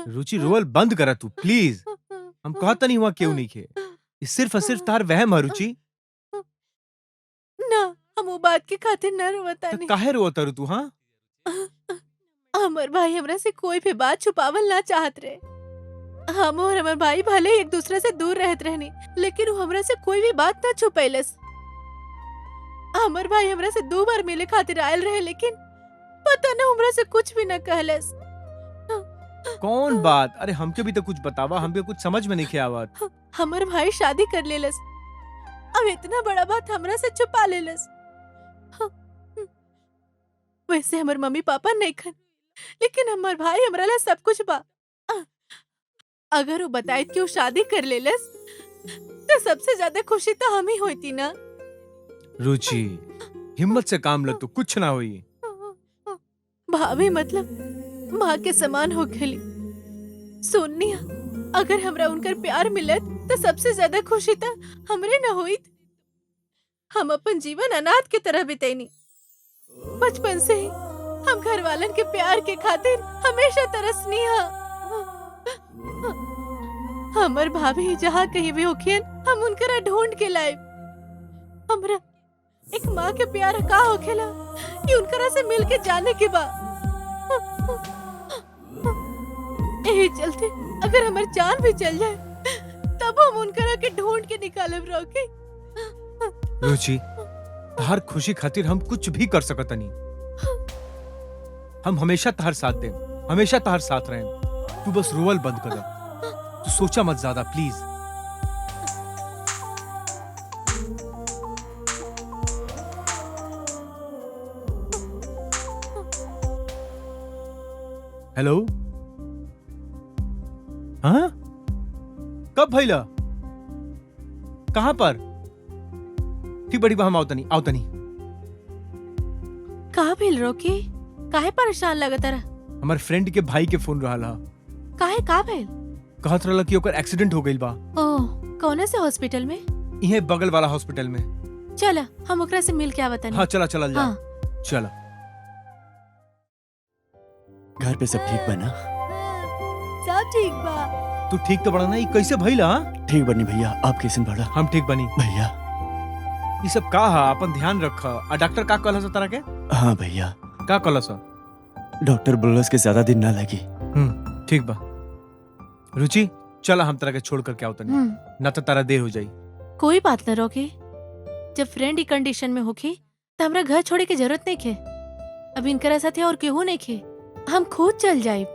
[SPEAKER 4] रुचि रोल बंद करा तू प्लीज। हम कहत नहीं हुआ केहू नहीं खे। ई सिर्फ और सिर्फ तार वहम है रुचि।
[SPEAKER 2] ना हम वो बात के खातिर न रोवता
[SPEAKER 4] त
[SPEAKER 2] नहीं।
[SPEAKER 4] काहे रो तरु तू? हाँ
[SPEAKER 2] हमर भाई हमरा से कोई भी बात छुपावल ना चाहत रहे। हम और हमर भाई भले एक दूसरे से दूर रहत रहनी, लेकिन वो हमरा से कोई भी बात ना छुपैलस। हमर भाई हमरा से 2 बार मिले खातिर आयल रहे, लेकिन पता ना हमरा से कुछ भी न कहलस।
[SPEAKER 4] कौन बात? अरे हमके भी तो कुछ बतावा, हमके कुछ समझ में नहीं खे आवत।
[SPEAKER 2] हमर भाई शादी कर लेलस। अब इतना बड़ा बात हमरा से छुपा लेलस। वैसे हमर मम्मी पापा नहीं खन, लेकिन हमर भाई हमरा ला सब कुछ बा। अगर वो बताए कि वो शादी कर लेलस तो सबसे ज्यादा खुशी तो हम ही होती ना।
[SPEAKER 4] रुचि हिम्मत से काम ले, तू कुछ ना हुई।
[SPEAKER 2] भाभी मतलब माँ के समान हो खेली। सोनिया अगर हमरा उनकर प्यार मिलत तो सबसे ज्यादा खुशी तो हमरे न होइत। हम अपन जीवन अनाथ की तरह बितैनी। बचपन से ही हम घर वालन के प्यार के खातिर हमेशा तरसनी हा। हमर भाभी जहाँ कहीं भी होखियन हम उनकरा ढूंढ के लाए। हमरा एक माँ के प्यार का होखेला कि उनकरा से मिल के जाने के बा। यही चलते अगर हमार जान भी चल जाए तब हम उनकरा के ढूंढ के निकालब रोके।
[SPEAKER 4] रुचि तहार खुशी खातिर हम कुछ भी कर सकत नहीं। हम हमेशा तहार साथ दें, हमेशा तहार साथ रहें। तू बस रोवल बंद कर दे। तू सोचा मत ज्यादा प्लीज। हेलो हाँ कब भइला? कहाँ पर? ठीक बड़ी बा, हम आवतनी आवतनी।
[SPEAKER 2] कहा भेल रोके? काहे परेशान लगत रहा?
[SPEAKER 4] हमार फ्रेंड के भाई के फोन रहल हा।
[SPEAKER 2] काहे का भेल?
[SPEAKER 4] कहत रहला कि ओकर एक्सीडेंट हो गइल बा।
[SPEAKER 2] ओह कौन से हॉस्पिटल में?
[SPEAKER 4] इहे बगल वाला हॉस्पिटल में।
[SPEAKER 2] चला हम ओकरा से मिल के आवतनी।
[SPEAKER 4] हाँ चला चला जा।
[SPEAKER 2] हाँ।
[SPEAKER 4] चला।
[SPEAKER 3] घर पे सब ठीक बा ना?
[SPEAKER 1] सब ठीक बा।
[SPEAKER 4] तू ठीक तो बड़ा ना? ई कैसे भइला?
[SPEAKER 3] ठीक बनी भैया, आप कैसे बड़ा?
[SPEAKER 4] हम ठीक बनी
[SPEAKER 3] भैया।
[SPEAKER 4] ये सब का हा? अपन ध्यान रख। आ डॉक्टर का कहला सा तारा के?
[SPEAKER 3] हाँ भैया,
[SPEAKER 4] का कहला सा?
[SPEAKER 3] डॉक्टर बोलस के ज्यादा दिन ना लगी।
[SPEAKER 4] ठीक बा। रुचि चला हम तरह के छोड़ करके आवतनी, ना तो तारा देर हो जाई।
[SPEAKER 2] कोई बात न रोके। जब फ्रेंड ही कंडीशन में होखी तो हमरा घर छोड़े की जरूरत नहीं खे। अब इनकरा साथे और केहू नहीं खे, हम खुद चल जाए।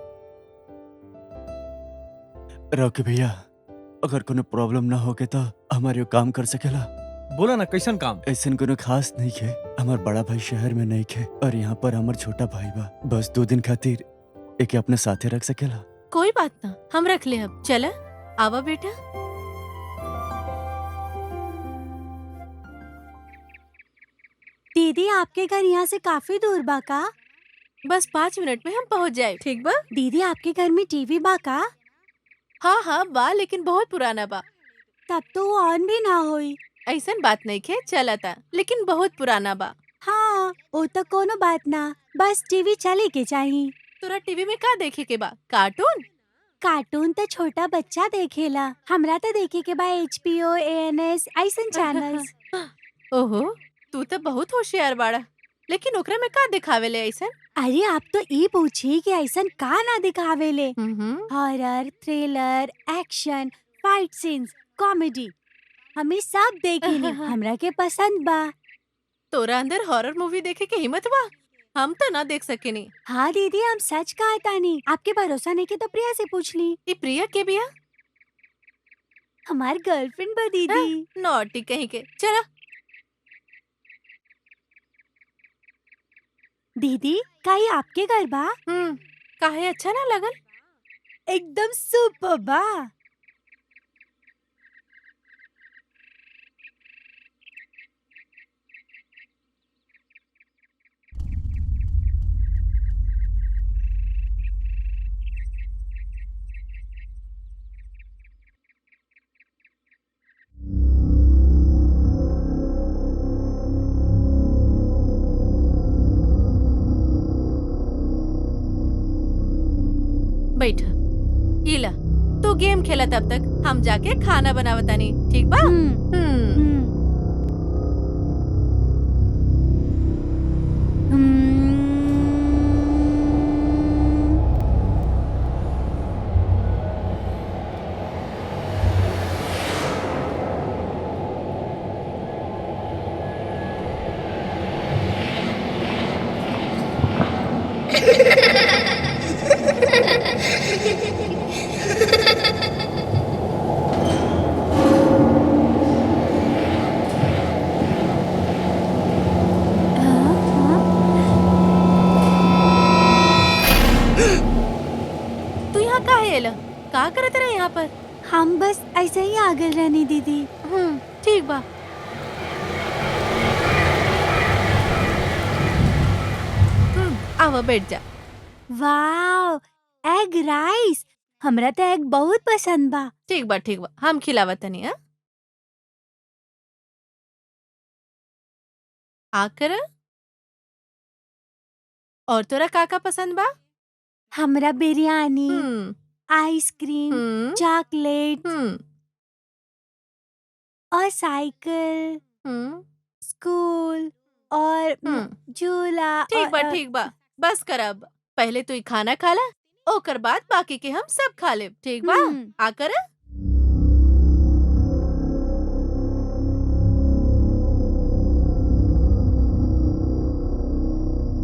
[SPEAKER 3] रॉकी भैया, अगर कोनो प्रॉब्लम ना होके तो हमारे यो काम कर सकेला?
[SPEAKER 4] बोला ना कैसन काम?
[SPEAKER 3] ऐसन कोनो खास नहीं खे। हमार बड़ा भाई शहर में नहीं खे और यहाँ पर हमार छोटा भाई बा। बस 2 दिन खातिर एके अपने साथे रख सकेला?
[SPEAKER 2] कोई बात ना, हम रख ले। अब चला आवा बेटा।
[SPEAKER 1] दीदी आपके घर यहाँ से काफी दूर बा का?
[SPEAKER 2] बस 5 मिनट में हम पहुँच जाए। ठीक बा?
[SPEAKER 1] दीदी आपके घर में टीवी बा का?
[SPEAKER 2] हाँ हाँ बा, लेकिन बहुत पुराना बा।
[SPEAKER 1] तब तो वो ऑन भी ना होई।
[SPEAKER 2] ऐसन बात नहीं खे, चला था लेकिन बहुत पुराना बा।
[SPEAKER 1] हाँ वो तो कोनो बात ना, बस टीवी चले के चाहिए।
[SPEAKER 2] तोरा टीवी में का देखे के बा? कार्टून?
[SPEAKER 1] कार्टून तो छोटा बच्चा देखेला, हमरा तो देखे के बा HBO, ANS ऐसन चैनल्स।
[SPEAKER 2] ओहो तू तो बहुत होशियार बाड़ा, लेकिन ओकरा में का दिखावेले ऐसन?
[SPEAKER 1] अरे आप तो ये पूछी कि ऐसन का ना दिखावेले।
[SPEAKER 2] हम्म।
[SPEAKER 1] Horror, thriller, action, fight scenes, comedy हमें सब देखेली। हमरा के पसंद बा।
[SPEAKER 2] तोरा अंदर हॉरर मूवी देखे के हिम्मत बा? हम तो ना देख सकेनी।
[SPEAKER 1] हाँ दीदी हम सच कहा तानी, आपके भरोसा नहीं के तो प्रिया से पूछ ली।
[SPEAKER 2] ये प्रिया के बिया?
[SPEAKER 1] हमार गर्लफ्रेंड बा दीदी।
[SPEAKER 2] नॉटी कहीं के। चला
[SPEAKER 1] दीदी का ये आपके घर बा?
[SPEAKER 2] काहे अच्छा ना लगल?
[SPEAKER 1] एकदम सुपर बा।
[SPEAKER 2] गेम खेला तब तक हम जाके खाना बनावतानी, ठीक बा?
[SPEAKER 1] हम्म,
[SPEAKER 2] हम्म।
[SPEAKER 1] हम्म। हाँ, हाँ।
[SPEAKER 2] तू यहाँ काहे एला? का करत रहे यहाँ पर?
[SPEAKER 1] हम बस ऐसे ही आ गए रानी दीदी।
[SPEAKER 2] ठीक बा। आवा बैठ जा।
[SPEAKER 1] वाव, एग राइस। हमरा तो एग बहुत पसंद बा।
[SPEAKER 2] ठीक बा, ठीक बा, हम खिलावतनी। हाँ, आकर। और तोरा का पसंद बा?
[SPEAKER 1] हमरा बिरयानी,
[SPEAKER 2] हम्म।
[SPEAKER 1] आइसक्रीम,
[SPEAKER 2] हम्म।
[SPEAKER 1] चॉकलेट
[SPEAKER 2] हम्म।
[SPEAKER 1] और साइकिल,
[SPEAKER 2] हम्म।
[SPEAKER 1] स्कूल और झूला
[SPEAKER 2] ठीक बा,
[SPEAKER 1] और
[SPEAKER 2] ठीक बा, बस कर अब। पहले तू ही खाना खा ला, ओकर बाद बाकी के हम सब खा लेब, ठीक बा?
[SPEAKER 1] हम्म।
[SPEAKER 2] आकर।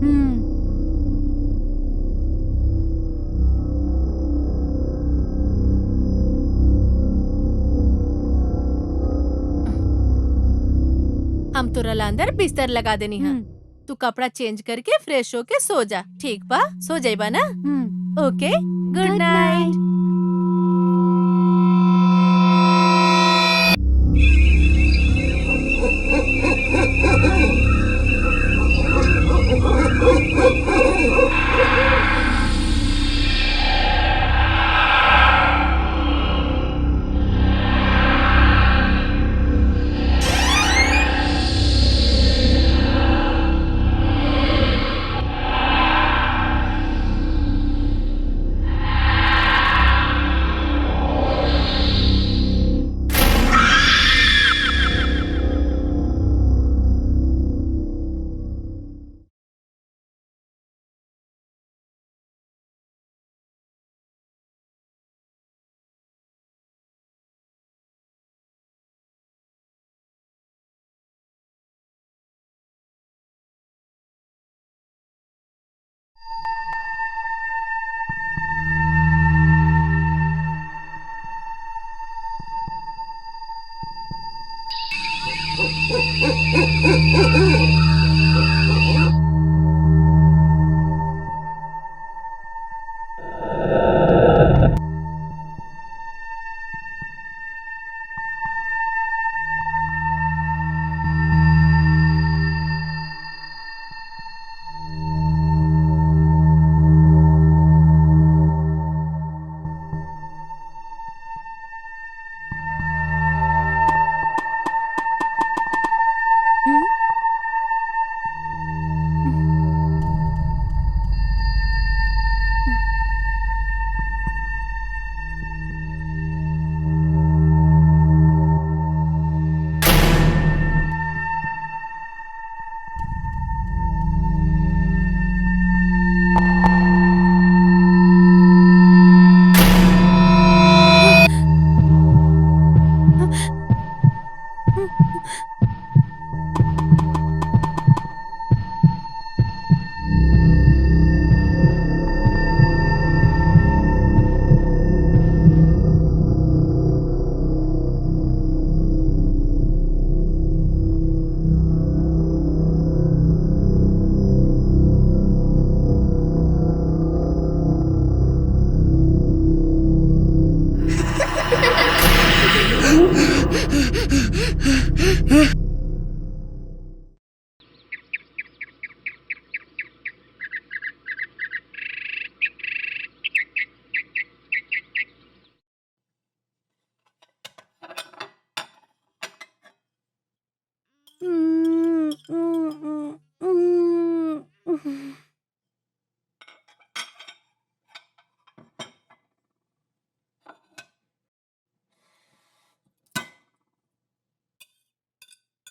[SPEAKER 1] हम्म।
[SPEAKER 2] हम तोरा ला अंदर बिस्तर लगा देनी है।
[SPEAKER 1] हम्म।
[SPEAKER 2] तू कपड़ा चेंज करके फ्रेश होके सो जा, ठीक बा? सो जाइबा ना? Okay, good
[SPEAKER 1] good
[SPEAKER 2] night.
[SPEAKER 1] Night.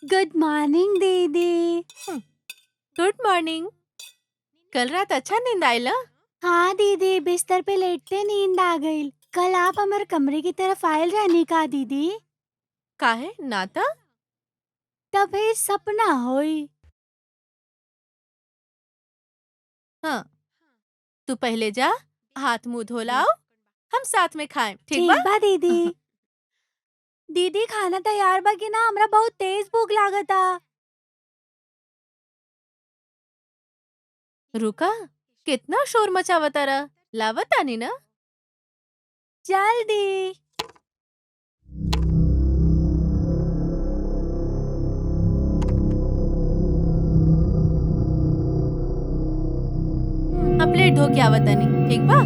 [SPEAKER 1] Good morning दीदी।
[SPEAKER 2] Good morning. कल रात अच्छा नींद आयला?
[SPEAKER 1] हाँ दीदी, बिस्तर पे लेटते नींद आ गई। कल आप हमारे कमरे की तरफ आयल रहनी का दीदी?
[SPEAKER 2] काहे नाता?
[SPEAKER 1] तभी सपना होई।
[SPEAKER 2] हाँ, तू पहले जा, हाथ मुंह धो लाओ, हम साथ में खाएं, ठीक
[SPEAKER 1] ठीक
[SPEAKER 2] बा?
[SPEAKER 1] बा दीदी। दीदी खाना तैयार बा कि ना? हमरा बहुत तेज भूख लागता।
[SPEAKER 2] रुका, कितना शोर मचावता रहा, लावतानी ना?
[SPEAKER 1] जल्दी।
[SPEAKER 2] हाँ, प्लेट धो के आवतानी, ठीक बा?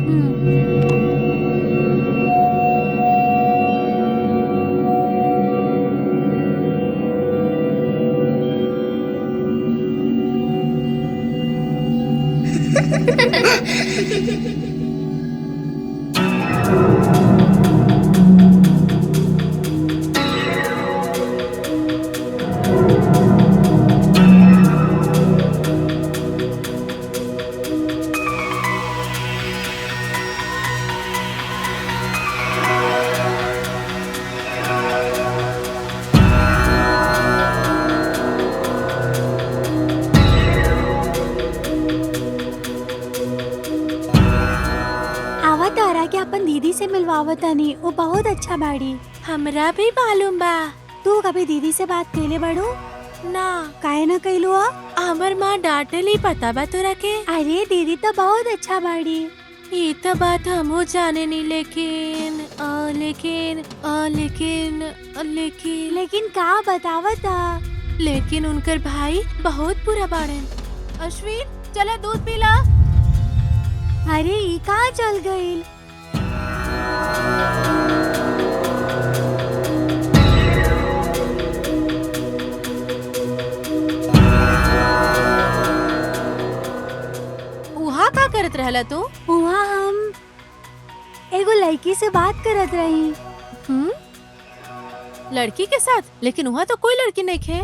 [SPEAKER 1] आवा तारा के अपन दीदी से मिलवावतानी, वो बहुत अच्छा बाड़ी।
[SPEAKER 2] हमरा भी मालूम बा।
[SPEAKER 1] तू कभी दीदी से बात कैले बड़ू?
[SPEAKER 2] ना,
[SPEAKER 1] काहे ना कैलू हो?
[SPEAKER 2] हमर माँ डांटली, पता बा तोरा के?
[SPEAKER 1] अरे दीदी तो बहुत अच्छा बाड़ी।
[SPEAKER 2] ये तो बात हमहू जाने नहीं, लेकिन
[SPEAKER 1] लेकिन का बतावता?
[SPEAKER 2] लेकिन उनकर भाई बहुत बुरा बाड़न। अश्विन, चला दूध पीला।
[SPEAKER 1] अरे ई कहाँ चल गईल?
[SPEAKER 2] उहा का करत रहला तू?
[SPEAKER 1] वहाँ हम एगो लड़की से बात करत रही।
[SPEAKER 2] लड़की के साथ? लेकिन वहाँ तो कोई लड़की नहीं खे।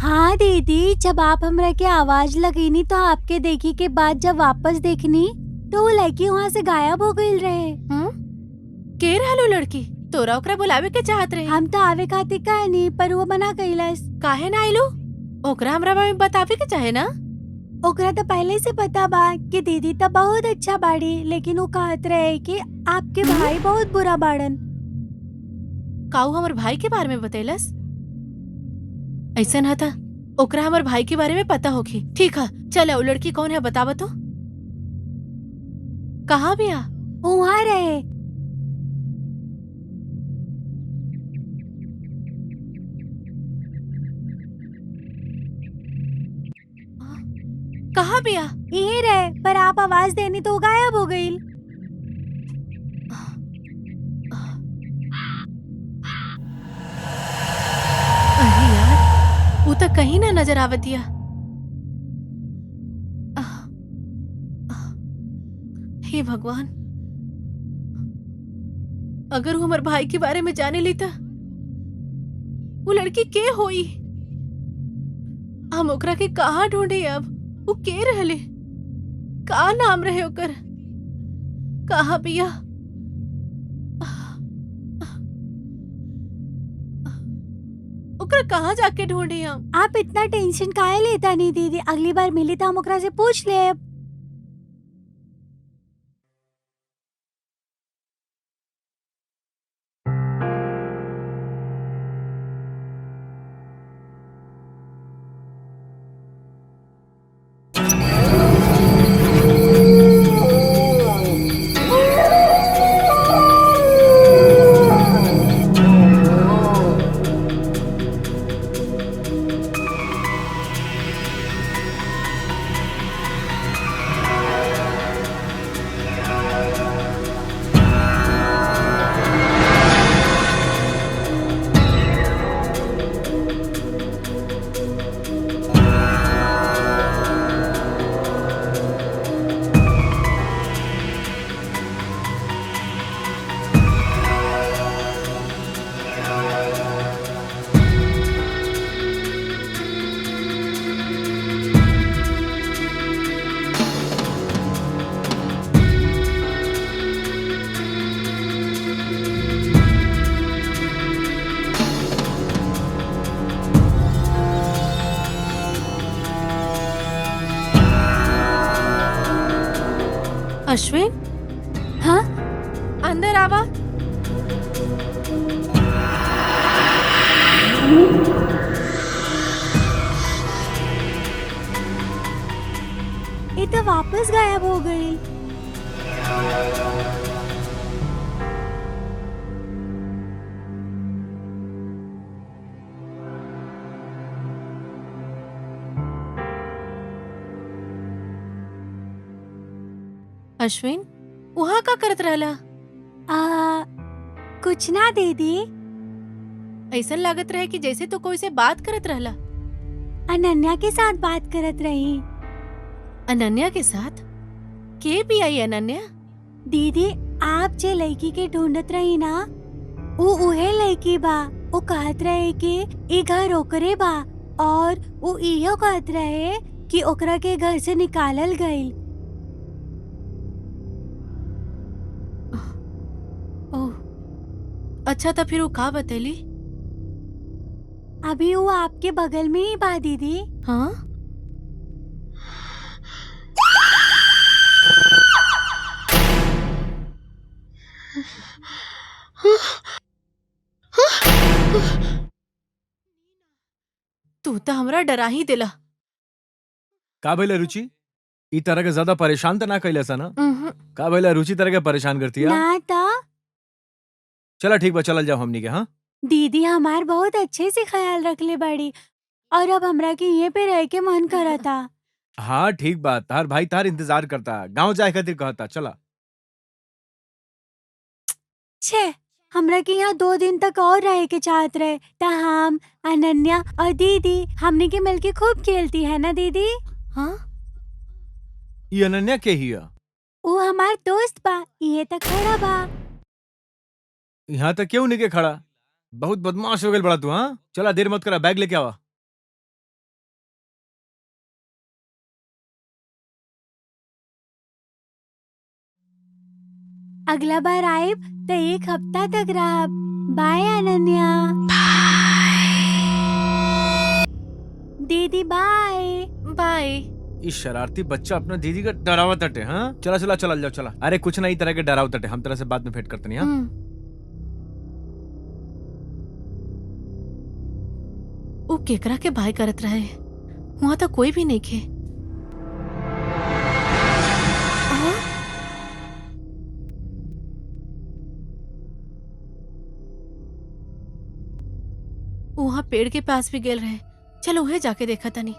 [SPEAKER 1] हाँ दीदी, जब आप हमरा के आवाज लगीनी तो आपके देखी के बाद जब वापस देखनी तो वो लड़की वहाँ से गायब हो गई रहे।
[SPEAKER 2] के रहलो लड़की? तोरा ओकरा बुलावे के चाहत रहे।
[SPEAKER 1] हम तो आवे खातिर कहनी, पर वो मना कइलस।
[SPEAKER 2] काहे ना आइलो? ओकरा हमरा बारे में बतावे के चाहे ना?
[SPEAKER 1] ओकरा तो पहले से पता बा कि दीदी तो बहुत अच्छा बाड़ी, लेकिन वो कहत रहे कि आपके भाई बहुत बुरा बाड़न।
[SPEAKER 2] काऊ हमर भाई के बारे में बतैलस? ऐसा ना था, ओकरा हमर भाई के बारे में पता होखी। ठीक है, चल वो लड़की कौन है बतावा तो। कहाँ भी आ?
[SPEAKER 1] वहाँ रहे।
[SPEAKER 2] कहाँ भी आ?
[SPEAKER 1] यही रहे, पर आप आवाज देनी तो वो गायब हो गई।
[SPEAKER 2] अरे यार, वो तो कहीं ना नजर आवतिया। हे भगवान, अगर वो हमारे भाई के बारे में जाने लेता, वो लड़की के होई? हम ओकरा के कहाँ ढूंढे अब? वो के रहले? का नाम रहे ओकर? कहाँ पिया? ओकरा कहाँ जाके ढूंढे हम?
[SPEAKER 1] आप इतना टेंशन काहे लेता नहीं दीदी? अगली बार मिली तो हम ओकरा से पूछ ले।
[SPEAKER 2] अश्विन,
[SPEAKER 1] हाँ
[SPEAKER 2] अंदर आवा।
[SPEAKER 1] ये तो वापस गायब हो गई।
[SPEAKER 2] अश्विन, वहाँ का करत रहला?
[SPEAKER 1] कुछ ना दीदी,
[SPEAKER 2] ऐसा लागत रहे कि जैसे तो कोई से बात करत रहला।
[SPEAKER 1] अनन्या के साथ बात करत रही।
[SPEAKER 2] अनन्या के साथ? के भी आई अनन्या?
[SPEAKER 1] दीदी, आप जे लड़की के ढूंढत रही ना, वो उहे लड़की बा। वो कहत रहे कि ई घर ओकरे बा, और वो इहो कहत रहे कि ओकरा के घर से निकालल गईल।
[SPEAKER 2] ओह, अच्छा तो फिर वो का बतेली?
[SPEAKER 1] अभी वो आपके बगल में ही बा दीदी।
[SPEAKER 2] हाँ? तू तो हमरा डरा ही दिला।
[SPEAKER 4] का भइला रुचि? ई तरह के ज्यादा परेशान तो ना कैला सा ना?
[SPEAKER 2] उहुं।
[SPEAKER 4] का भइला रुचि तरह के परेशान करती है?
[SPEAKER 1] ना तो
[SPEAKER 4] चला ठीक बा, चलल जाओ हमनी के। हाँ
[SPEAKER 1] दीदी हमार बहुत अच्छे से ख्याल रख ले बड़ी, और अब हमरा के ये पे रह के मन करता।
[SPEAKER 4] हाँ ठीक बा, तार भाई तार इंतजार करता, गांव जाए खातिर कहता। चला।
[SPEAKER 1] छे, हमरा के यहाँ 2 दिन तक और रहे के चाहत रहे। ता हम, अनन्या और दीदी हमने के मिलके खूब खेलती है ना दीदी।
[SPEAKER 2] हाँ?
[SPEAKER 4] ई अनन्या के हिया?
[SPEAKER 1] वो हमार दोस्त बा, ये तक खड़ा बा।
[SPEAKER 4] यहाँ तक क्यों नहीं के खड़ा? बहुत बदमाश हो गए बड़ा तू। हाँ चला, देर मत करा, बैग लेके आवा।
[SPEAKER 1] अगला बार आए तो 1 हफ्ता तक रहा। बाय अनन्या। दीदी बाय।
[SPEAKER 2] बाय।
[SPEAKER 4] इस शरारती बच्चा अपना दीदी का डरावा तटे। हाँ चला चला, चला जाओ चला। अरे कुछ नहीं, तरह के डराव तटे, हम तरह से बाद में भेंट करते नहीं। हाँ
[SPEAKER 2] वो केकरा के भाई करत रहे, वहाँ तो कोई भी नहीं खे। वहाँ पेड़ के पास भी गेल रहे। चलो उहे जाके देखा तनी।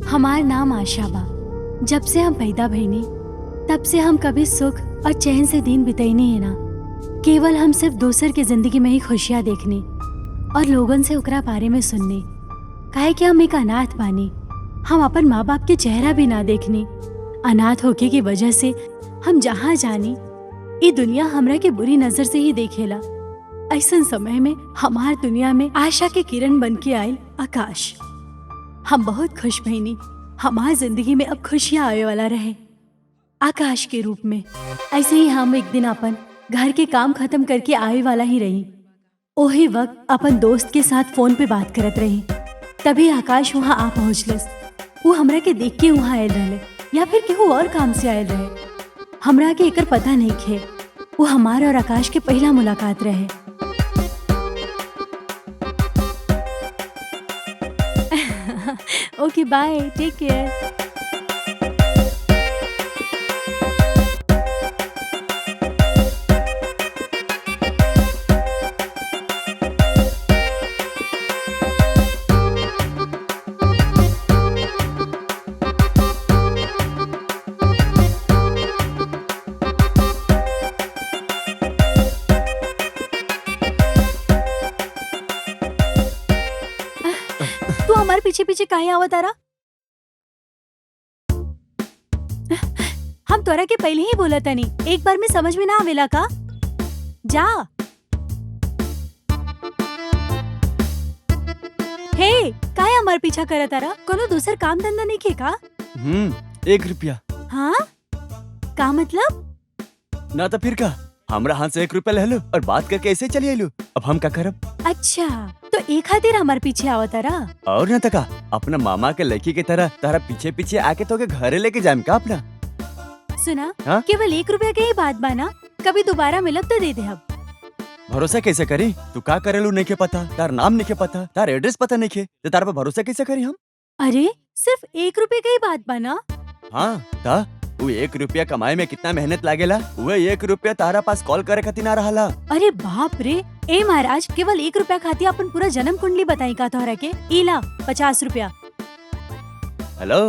[SPEAKER 1] हमार नाम आशा बा। जब से हम पैदा भइनी तब से हम कभी सुख और चैन से दिन बितैनी है ना। केवल हम सिर्फ दूसर के जिंदगी में ही खुशियाँ देखनी और लोगन से ओकरा बारे में सुननी। काहे कि हम एक अनाथ बानी। हम अपन माँ बाप के चेहरा भी ना देखनी। अनाथ होके की वजह से हम जहाँ जानी ये दुनिया हमरा के बुरी नजर से ही देखेला। ऐसन समय में हमार दुनिया में आशा के किरण बन के आयल आकाश। हम बहुत खुश भईनी। हमार जिंदगी में अब खुशियाँ आवे वाला रहे आकाश के रूप में। ऐसे ही हम एक दिन अपन घर के काम खत्म करके आवे वाला ही रही। ओही वक्त अपन दोस्त के साथ फोन पे बात करत रही। तभी आकाश वहाँ आ पहुँचलस। वो हमरा के देख के वहाँ आयल रहे या फिर केहू और काम से आयल रहे, हमरा के एकर पता नहीं खे। वो हमार और आकाश के पहला मुलाकात रहे। ओके बाय, टेक केयर। तू हमारे पीछे पीछे काहे आवत तारा? हम तोरा के पहले ही बोला तनी, एक बार में समझ में ना आवेला का? जा। हे, काहे हमारे पीछा करत तारा? कोनो दूसर काम धंधा नहीं के का?
[SPEAKER 3] 1 रुपया।
[SPEAKER 1] हाँ? का मतलब?
[SPEAKER 3] ना तो फिर का, हमरा हाथ से 1 रुपया ले लो और बात करके ऐसे चली आइलू। अब हम का करब?
[SPEAKER 1] अच्छा, तो एक खातिर हमारे पीछे आवत तारा?
[SPEAKER 3] और न तका, अपना मामा के लड़की के तरह तारा पीछे पीछे आके तो के घरे लेके जाम का अपना।
[SPEAKER 1] सुना,
[SPEAKER 3] हाँ?
[SPEAKER 1] केवल 1 रुपया के ही बात बाना, कभी दोबारा मिलब तो दे दे हम।
[SPEAKER 3] भरोसा कैसे करी? तू का करेलू नहीं के पता, तार नाम नहीं के पता, तार एड्रेस पता नहीं के, तो तार पे भरोसा कैसे करी हम?
[SPEAKER 1] अरे सिर्फ 1 रुपये की ही बात बाना।
[SPEAKER 3] हाँ ता वो 1 रुपया कमाए में कितना मेहनत लागेला, वो 1 रुपया तारा पास कॉल करे खातिर ना रहला।
[SPEAKER 1] अरे बाप रे, ए महाराज, केवल 1 रुपया खातिर अपन पूरा जन्म कुंडली बताई का तोहरा के। इला 50 रुपया।
[SPEAKER 3] हेलो,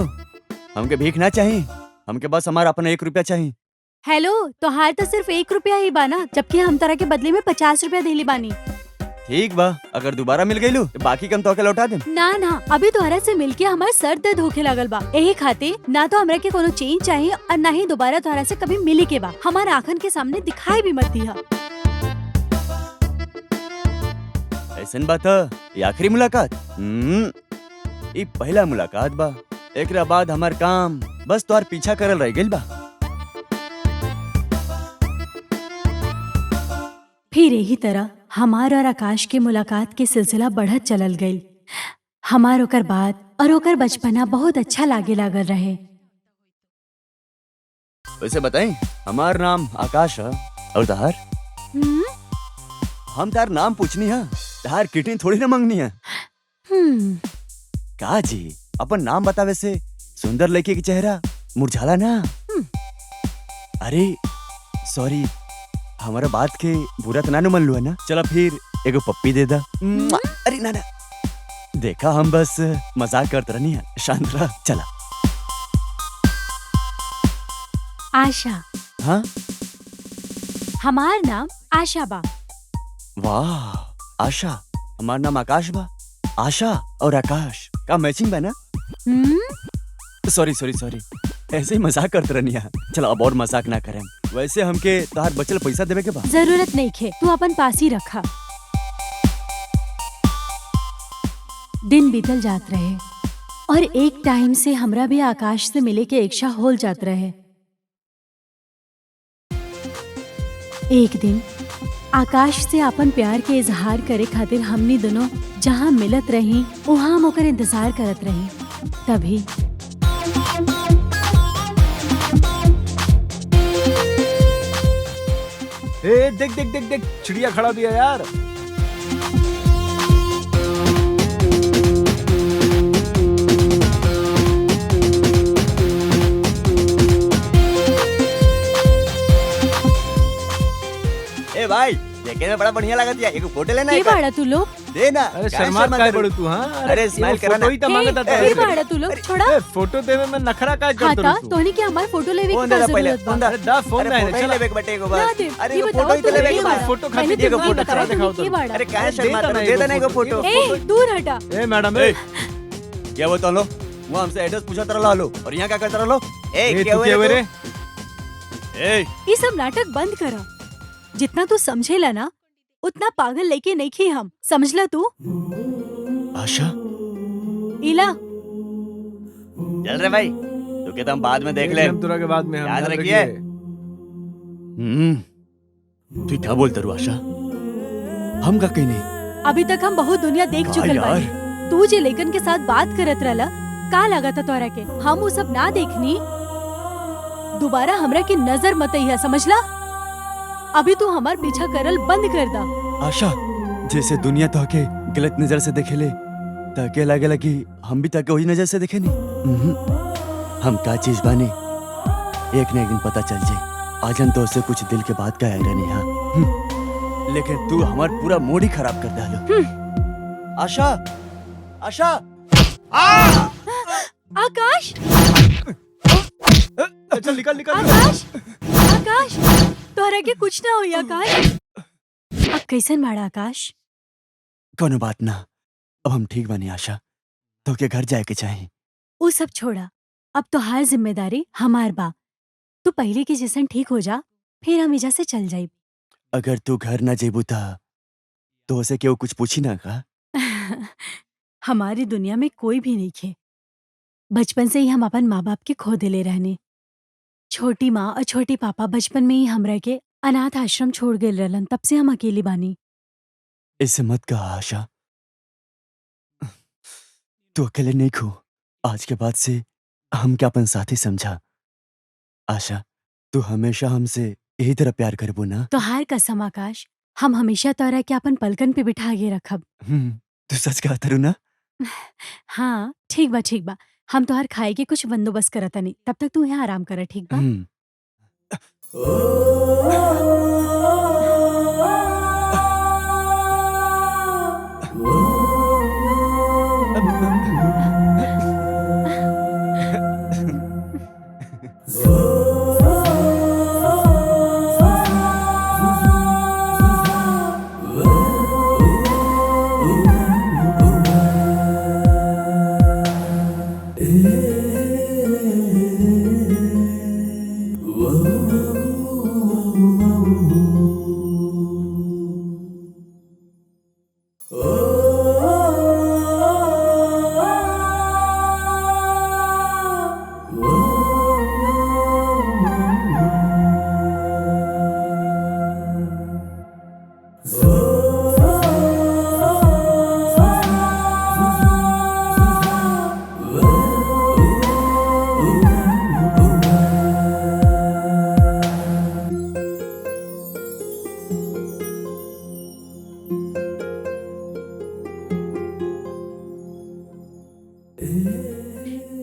[SPEAKER 3] हमके भीख ना चाहिए, हमके बस हमारा अपना 1 रुपया चाहिए।
[SPEAKER 1] हेलो, तोहार तो सिर्फ 1 रुपया ही बाना, जबकि हम तोरा के बदले में 50 रुपया देली बानी।
[SPEAKER 3] ठीक बा, अगर दोबारा मिल गईलू तो बाकी कम तो के लौटा दे।
[SPEAKER 1] ना ना, अभी तोहरा से मिलके हमार सर दर्द होखे लागल बा। यही खातिर ना तो हमरा के कोनो चेंज चाहिए और ना ही दोबारा तोहरा से कभी मिली के बा। हमार आँखन के सामने दिखाई भी मत दिया।
[SPEAKER 3] ऐसन बात है, ये आखिरी मुलाकात? ये पहला मुलाकात बा। एकरा बाद हमार काम बस तोहार पीछा करल रह गइल बा।
[SPEAKER 1] फिर यही तरह हमार और आकाश के मुलाकात के सिलसिला बढ़त चलल गईल। हमार ओकर बात और ओकर बचपना बहुत अच्छा लागे लागल रहे।
[SPEAKER 3] वैसे बताई, हमार नाम आकाश है और तहार?
[SPEAKER 1] हम्म,
[SPEAKER 3] हम तार नाम पूछनी है, तहार किडनी थोड़ी ना मांगनी है।
[SPEAKER 1] हम्म,
[SPEAKER 3] का जी, अपन नाम बतावे से सुंदर लड़की के चेहरा मुरझाला ना। अरे सॉरी, हमारा बात के बुरा तो ना मन लुआ ना। चला फिर एगो पप्पी दे दा। अरे ना ना, देखा हम बस मजाक करते रहनी है, शांत रह। चला।
[SPEAKER 1] आशा,
[SPEAKER 3] हाँ,
[SPEAKER 1] हमार नाम आशा बा।
[SPEAKER 3] वाह आशा, हमारा नाम आकाश बा। आशा और आकाश का मैचिंग बा ना।
[SPEAKER 1] हम्म,
[SPEAKER 3] सॉरी सॉरी सॉरी, ऐसे ही मजाक करते रहनी है। चलो अब और मजाक ना करें। वैसे हमके तार बचल पैसा देवे के बा।
[SPEAKER 1] जरूरत नहीं खे, तू अपन पास ही रखा। दिन बीतल जात रहे और एक टाइम से हमरा भी आकाश से मिले के इच्छा होल जात रहे। एक दिन आकाश से अपन प्यार के इजहार करे खातिर हमनी दोनों जहाँ मिलत रही वहाँ हम ओकर इंतजार करत रही। तभी
[SPEAKER 4] ए देख देख देख देख, चिड़िया खड़ा भी है यार।
[SPEAKER 3] ए भाई, देखे में बड़ा बढ़िया लगत है। एगो फोटो लेना
[SPEAKER 1] के
[SPEAKER 3] है
[SPEAKER 1] बाड़ा तू लोग?
[SPEAKER 3] दे ना।
[SPEAKER 4] अरे
[SPEAKER 3] क्या
[SPEAKER 4] शर्मा
[SPEAKER 3] शर्मा
[SPEAKER 4] काय
[SPEAKER 3] करू?
[SPEAKER 4] बड़ू तू? हाँ
[SPEAKER 3] अरे स्माइल करा ना।
[SPEAKER 4] फोटो ही तो मांगता था।
[SPEAKER 1] के बाड़ा तू लोग? छोड़ा।
[SPEAKER 4] ए, फोटो देवे में नखरा काय
[SPEAKER 1] हाँ
[SPEAKER 4] करतो
[SPEAKER 1] ता,
[SPEAKER 4] तू?
[SPEAKER 1] तोहनी के हमार फोटो लेवे
[SPEAKER 3] फोन
[SPEAKER 1] की
[SPEAKER 3] दे
[SPEAKER 1] का
[SPEAKER 3] दा पहले,
[SPEAKER 1] जरूरत
[SPEAKER 3] फोन
[SPEAKER 1] बा?
[SPEAKER 3] दा।
[SPEAKER 4] अरे दा फोन
[SPEAKER 3] अरे
[SPEAKER 4] नहीं
[SPEAKER 3] फोटो ही
[SPEAKER 4] चला।
[SPEAKER 3] लेवे के बटे एगो
[SPEAKER 1] ना
[SPEAKER 3] बार।
[SPEAKER 1] दे,
[SPEAKER 3] अरे
[SPEAKER 1] ये
[SPEAKER 3] एगो
[SPEAKER 1] बताओ
[SPEAKER 3] फोटो ही तो
[SPEAKER 1] तू
[SPEAKER 3] लेवे
[SPEAKER 1] के
[SPEAKER 3] के
[SPEAKER 1] बाड़ा?
[SPEAKER 3] बार।
[SPEAKER 4] फोटो
[SPEAKER 1] पहले
[SPEAKER 4] खातिर
[SPEAKER 1] तू
[SPEAKER 4] एगो
[SPEAKER 1] ये
[SPEAKER 4] फोटो
[SPEAKER 1] बताओ
[SPEAKER 4] चला
[SPEAKER 1] तू
[SPEAKER 4] दिखाओ
[SPEAKER 1] के
[SPEAKER 4] तो।
[SPEAKER 1] बाड़ा?
[SPEAKER 3] अरे काय
[SPEAKER 4] अरे
[SPEAKER 3] शर्मा
[SPEAKER 4] देता
[SPEAKER 3] करो,
[SPEAKER 4] ना
[SPEAKER 3] दे
[SPEAKER 4] एगो
[SPEAKER 3] देना एगो
[SPEAKER 4] फोटो।
[SPEAKER 3] फोटो।
[SPEAKER 1] ए दूर हटा।
[SPEAKER 4] ए मैडम
[SPEAKER 3] ए, क्या बोलता लो? वो हमसे एड्रेस पूछा तरह लो और यहाँ क्या करता रहो?
[SPEAKER 4] ए
[SPEAKER 3] क्या
[SPEAKER 4] तू
[SPEAKER 3] हुआ
[SPEAKER 4] क्या हुए रे?
[SPEAKER 3] ए,
[SPEAKER 1] ये सब नाटक बंद करा। जितना तू समझेला ना उतना पागल लेके नहीं खी हम, समझला तू?
[SPEAKER 3] आशा,
[SPEAKER 1] इला
[SPEAKER 3] चल रे भाई, तो कहता हम बाद में देख ले।
[SPEAKER 4] हम तुरा के बाद में हम
[SPEAKER 3] याद
[SPEAKER 4] याद
[SPEAKER 3] रखिए।
[SPEAKER 4] रखिए।
[SPEAKER 3] तू क्या बोलता रू आशा? हम का कहीं नहीं।
[SPEAKER 1] अभी तक हम बहुत दुनिया देख
[SPEAKER 3] का
[SPEAKER 1] चुकल
[SPEAKER 3] यार?
[SPEAKER 1] बानी। तू जे लेकिन के साथ बात करत रहला, का लगा था तोरा के? हम वो सब ना देखनी। दोबारा हमरा की नजर मत आइहा, समझला? अभी तू हमार पीछा करल बंद कर दा।
[SPEAKER 3] आशा, जैसे दुनिया तो के गलत नजर से देखेले, ताके लागेला कि हम भी ताके वही नजर से देखे नहीं। हम का चीज बानी, एक न एक दिन पता चल जाए। आज हम तो उससे कुछ दिल के बात का आयरा नहीं। हाँ, लेकिन तू हमार पूरा मूड ही खराब कर डालो। आशा, आशा,
[SPEAKER 1] आकाश,
[SPEAKER 4] चल निकल निकल।
[SPEAKER 1] आकाश, आकाश, तोहरा के कुछ ना होई आकाश। अब कैसन बाड़ा आकाश?
[SPEAKER 3] कोनो बात ना, अब हम ठीक बनी। आशा, तो के घर जाए के चाहे।
[SPEAKER 1] वो सब छोड़ा, अब तो हर जिम्मेदारी हमार बा। तू पहले के जैसन ठीक हो जा, फिर हम इजा से चल जाई।
[SPEAKER 3] अगर तू घर ना जेबू था तो उसे क्यों कुछ पूछी ना का?
[SPEAKER 1] हमारी दुनिया में कोई भी नहीं खे। बचपन से ही हम अपन माँ बाप के खो दिले रहने। छोटी माँ और छोटी पापा बचपन में ही हमरा के अनाथ आश्रम छोड़ गए रहलन, तब से हम अकेली बानी।
[SPEAKER 3] इसे मत कहा आशा, तू अकेले नहीं खो। आज के बाद से हम क्या अपन साथी समझा। आशा, तू हमेशा हमसे यही तरह प्यार करबो ना?
[SPEAKER 1] तो हार कसम आकाश, हम हमेशा तोरा के अपन पलकन पे बिठा के रखब।
[SPEAKER 3] तू सच कहता रू ना?
[SPEAKER 1] हाँ ठीक बा ठीक बा। हम तोहर खाए के कुछ बंदोबस्त करतनी, तब तक तू यहाँ आराम कर, ठीक बा?
[SPEAKER 3] हम्म।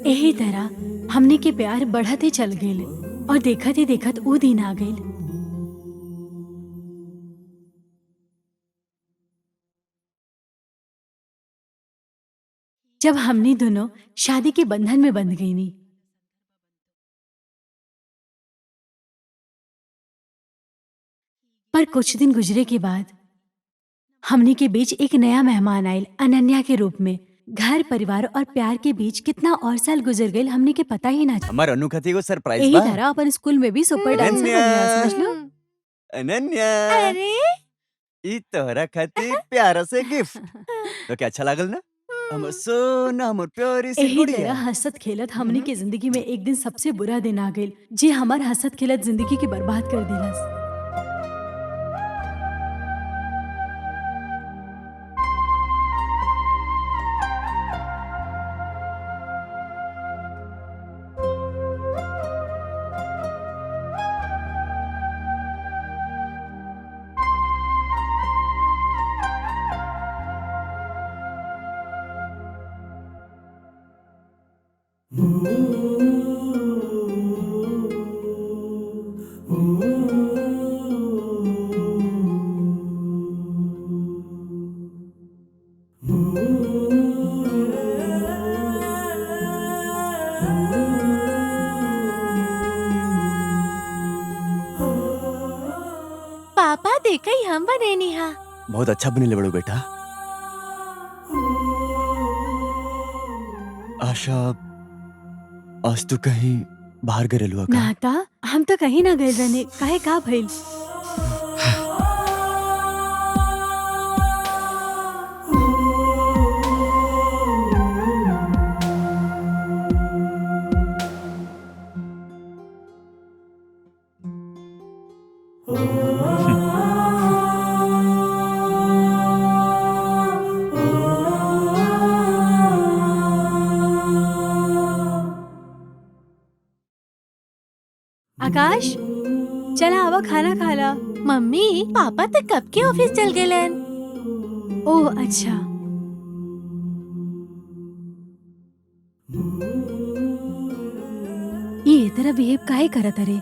[SPEAKER 1] यही तरह हमने के प्यार बढ़ते चल गए और देखत ही देखत ऊ दिन आ गई जब हमने दोनों शादी के बंधन में बंध गई नी। पर कुछ दिन गुजरे के बाद हमने के बीच एक नया मेहमान आयल अनन्या के रूप में। घर परिवार और प्यार के बीच कितना और साल गुजर गए हमने के पता ही ना।
[SPEAKER 3] हमार अनु खाती को सरप्राइज
[SPEAKER 1] यही
[SPEAKER 3] बा।
[SPEAKER 1] तरह अपन स्कूल में भी सुपर डांसर बन गया, समझ लो।
[SPEAKER 3] अनन्या,
[SPEAKER 2] अरे
[SPEAKER 3] ई तोहरा खातिर प्यारा से गिफ्ट। तो क्या अच्छा लागल ना? हमर सोना, हमर प्यारी सी
[SPEAKER 1] यही
[SPEAKER 3] गुड़िया।
[SPEAKER 1] तरह हसत खेलत हमने के जिंदगी में एक दिन सबसे बुरा दिन आ गई जे हमार हसत खेलत जिंदगी की बर्बाद कर दिलस।
[SPEAKER 2] पापा देखा ही हम बने हा।
[SPEAKER 3] बहुत अच्छा बनेले बड़ो बेटा। आशा, आज तू कहीं बाहर गरेलुआ का?
[SPEAKER 1] नाता हम तो कहीं ना गए रहने, काहे का भइल? आकाश, चला आवा खाना खाला।
[SPEAKER 2] मम्मी पापा तो कब के ऑफिस चल गए।
[SPEAKER 1] ओह अच्छा। ये तरह बिहेव काहे करत अरे?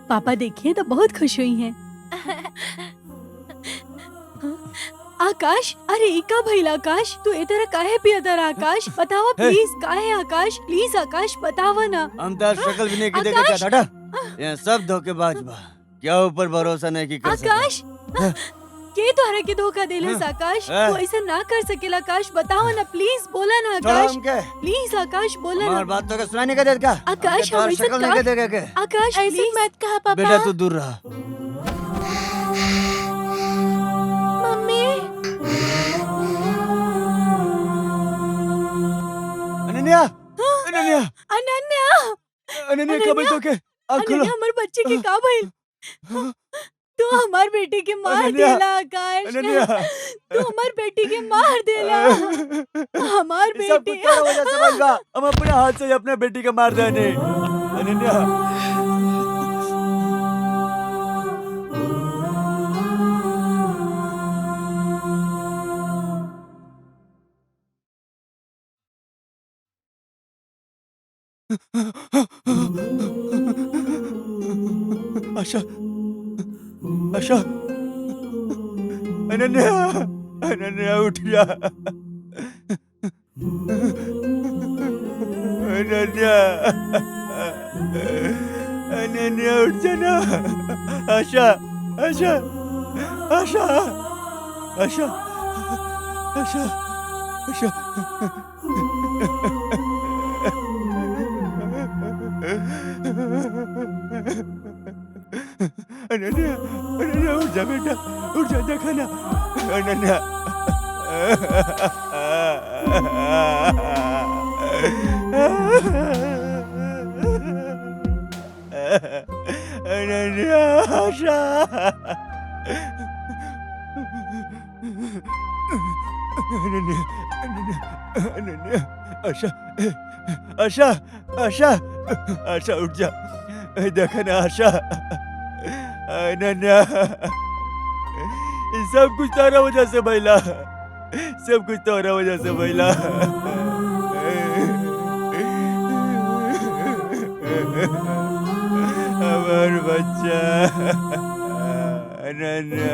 [SPEAKER 1] पापा देखिए तो बहुत खुश हुई हैं। आकाश, अरे इका भइल आकाश, तू ए तरह काहे पियतर आकाश? बतावा प्लीज, काहे आकाश? प्लीज आकाश बतावा ना।
[SPEAKER 3] हम तार शक्ल भी नहीं की देखे
[SPEAKER 1] आकाश!
[SPEAKER 3] क्या था? ये सब धोखेबाज बा। क्या ऊपर भरोसा नहीं की कर सकता।
[SPEAKER 1] आकाश, के तोहरा के धोखा देलस आकाश? तू ऐसा ना कर सकेला आकाश, बतावा ना प्लीज, बोला ना
[SPEAKER 3] छोड़ा
[SPEAKER 1] आकाश।
[SPEAKER 3] हमके।
[SPEAKER 1] प्लीज आकाश बोला
[SPEAKER 3] हमार
[SPEAKER 1] ना।
[SPEAKER 3] बात तो के सुनाने का देत का?
[SPEAKER 1] आकाश,
[SPEAKER 3] तार
[SPEAKER 1] हम ऐसा
[SPEAKER 3] शक्ल नहीं के
[SPEAKER 1] का-
[SPEAKER 3] देखे के।
[SPEAKER 1] आकाश
[SPEAKER 2] ऐसे
[SPEAKER 1] प्लीज।
[SPEAKER 2] मत कहा पापा।
[SPEAKER 3] बेटा तू दूर रहा।
[SPEAKER 2] मम्मी
[SPEAKER 3] अनन्या, अनन्या,
[SPEAKER 1] अनन्या,
[SPEAKER 3] अनन्या कब तो के आँख खोलो।
[SPEAKER 1] अनन्या हमार बच्चे के का भइल? तू हमार बेटी के मार
[SPEAKER 3] अनन्या,
[SPEAKER 1] देला आकाश।
[SPEAKER 3] अनन्या।
[SPEAKER 1] तू हमार बेटी के मार देला। हमार
[SPEAKER 3] ये सब
[SPEAKER 1] बेटी।
[SPEAKER 3] कुछ तेरा वजह से बन बा। हम अपने हाथ से ही अपने बेटी को मार देने। अनन्या, आशा, आशा, अनन्या, अनन्या उठ जा। अनन्या, अनन्या उठ जा ना। आशा, आशा, आशा आशा आशा आशा अनन्या अनन्या उठ जा बेटा उठ जा देखा ना अनन्या अनन्या आशा अनन्या अनन्या अनन्या आशा आशा आशा आशा उठ जा देखा ना आशा अनन्या सब कुछ तारा वजह से भइला सब कुछ तारा वजह से भइला हमार बच्चा Ananya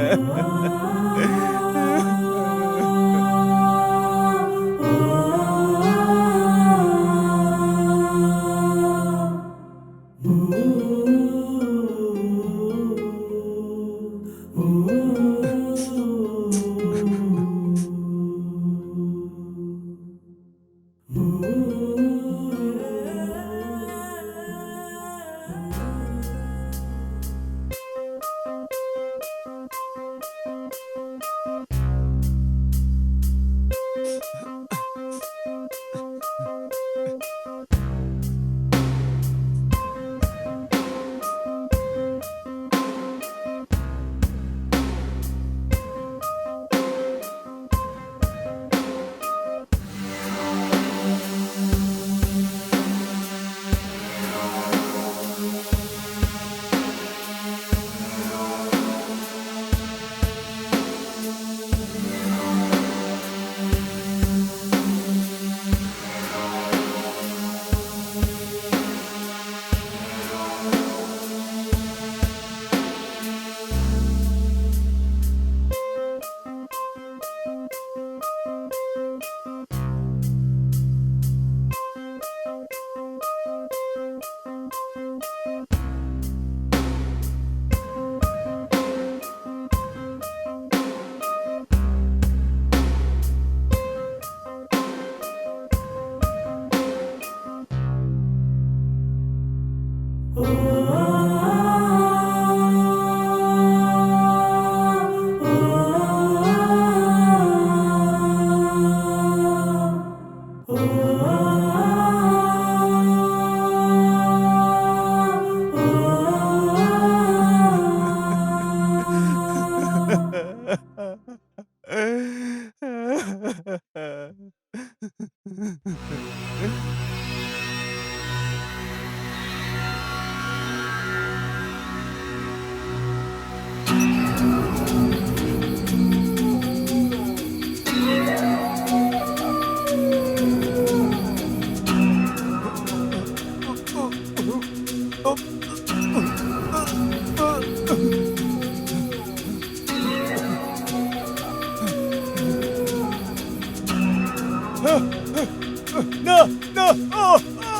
[SPEAKER 3] No, no, oh, no,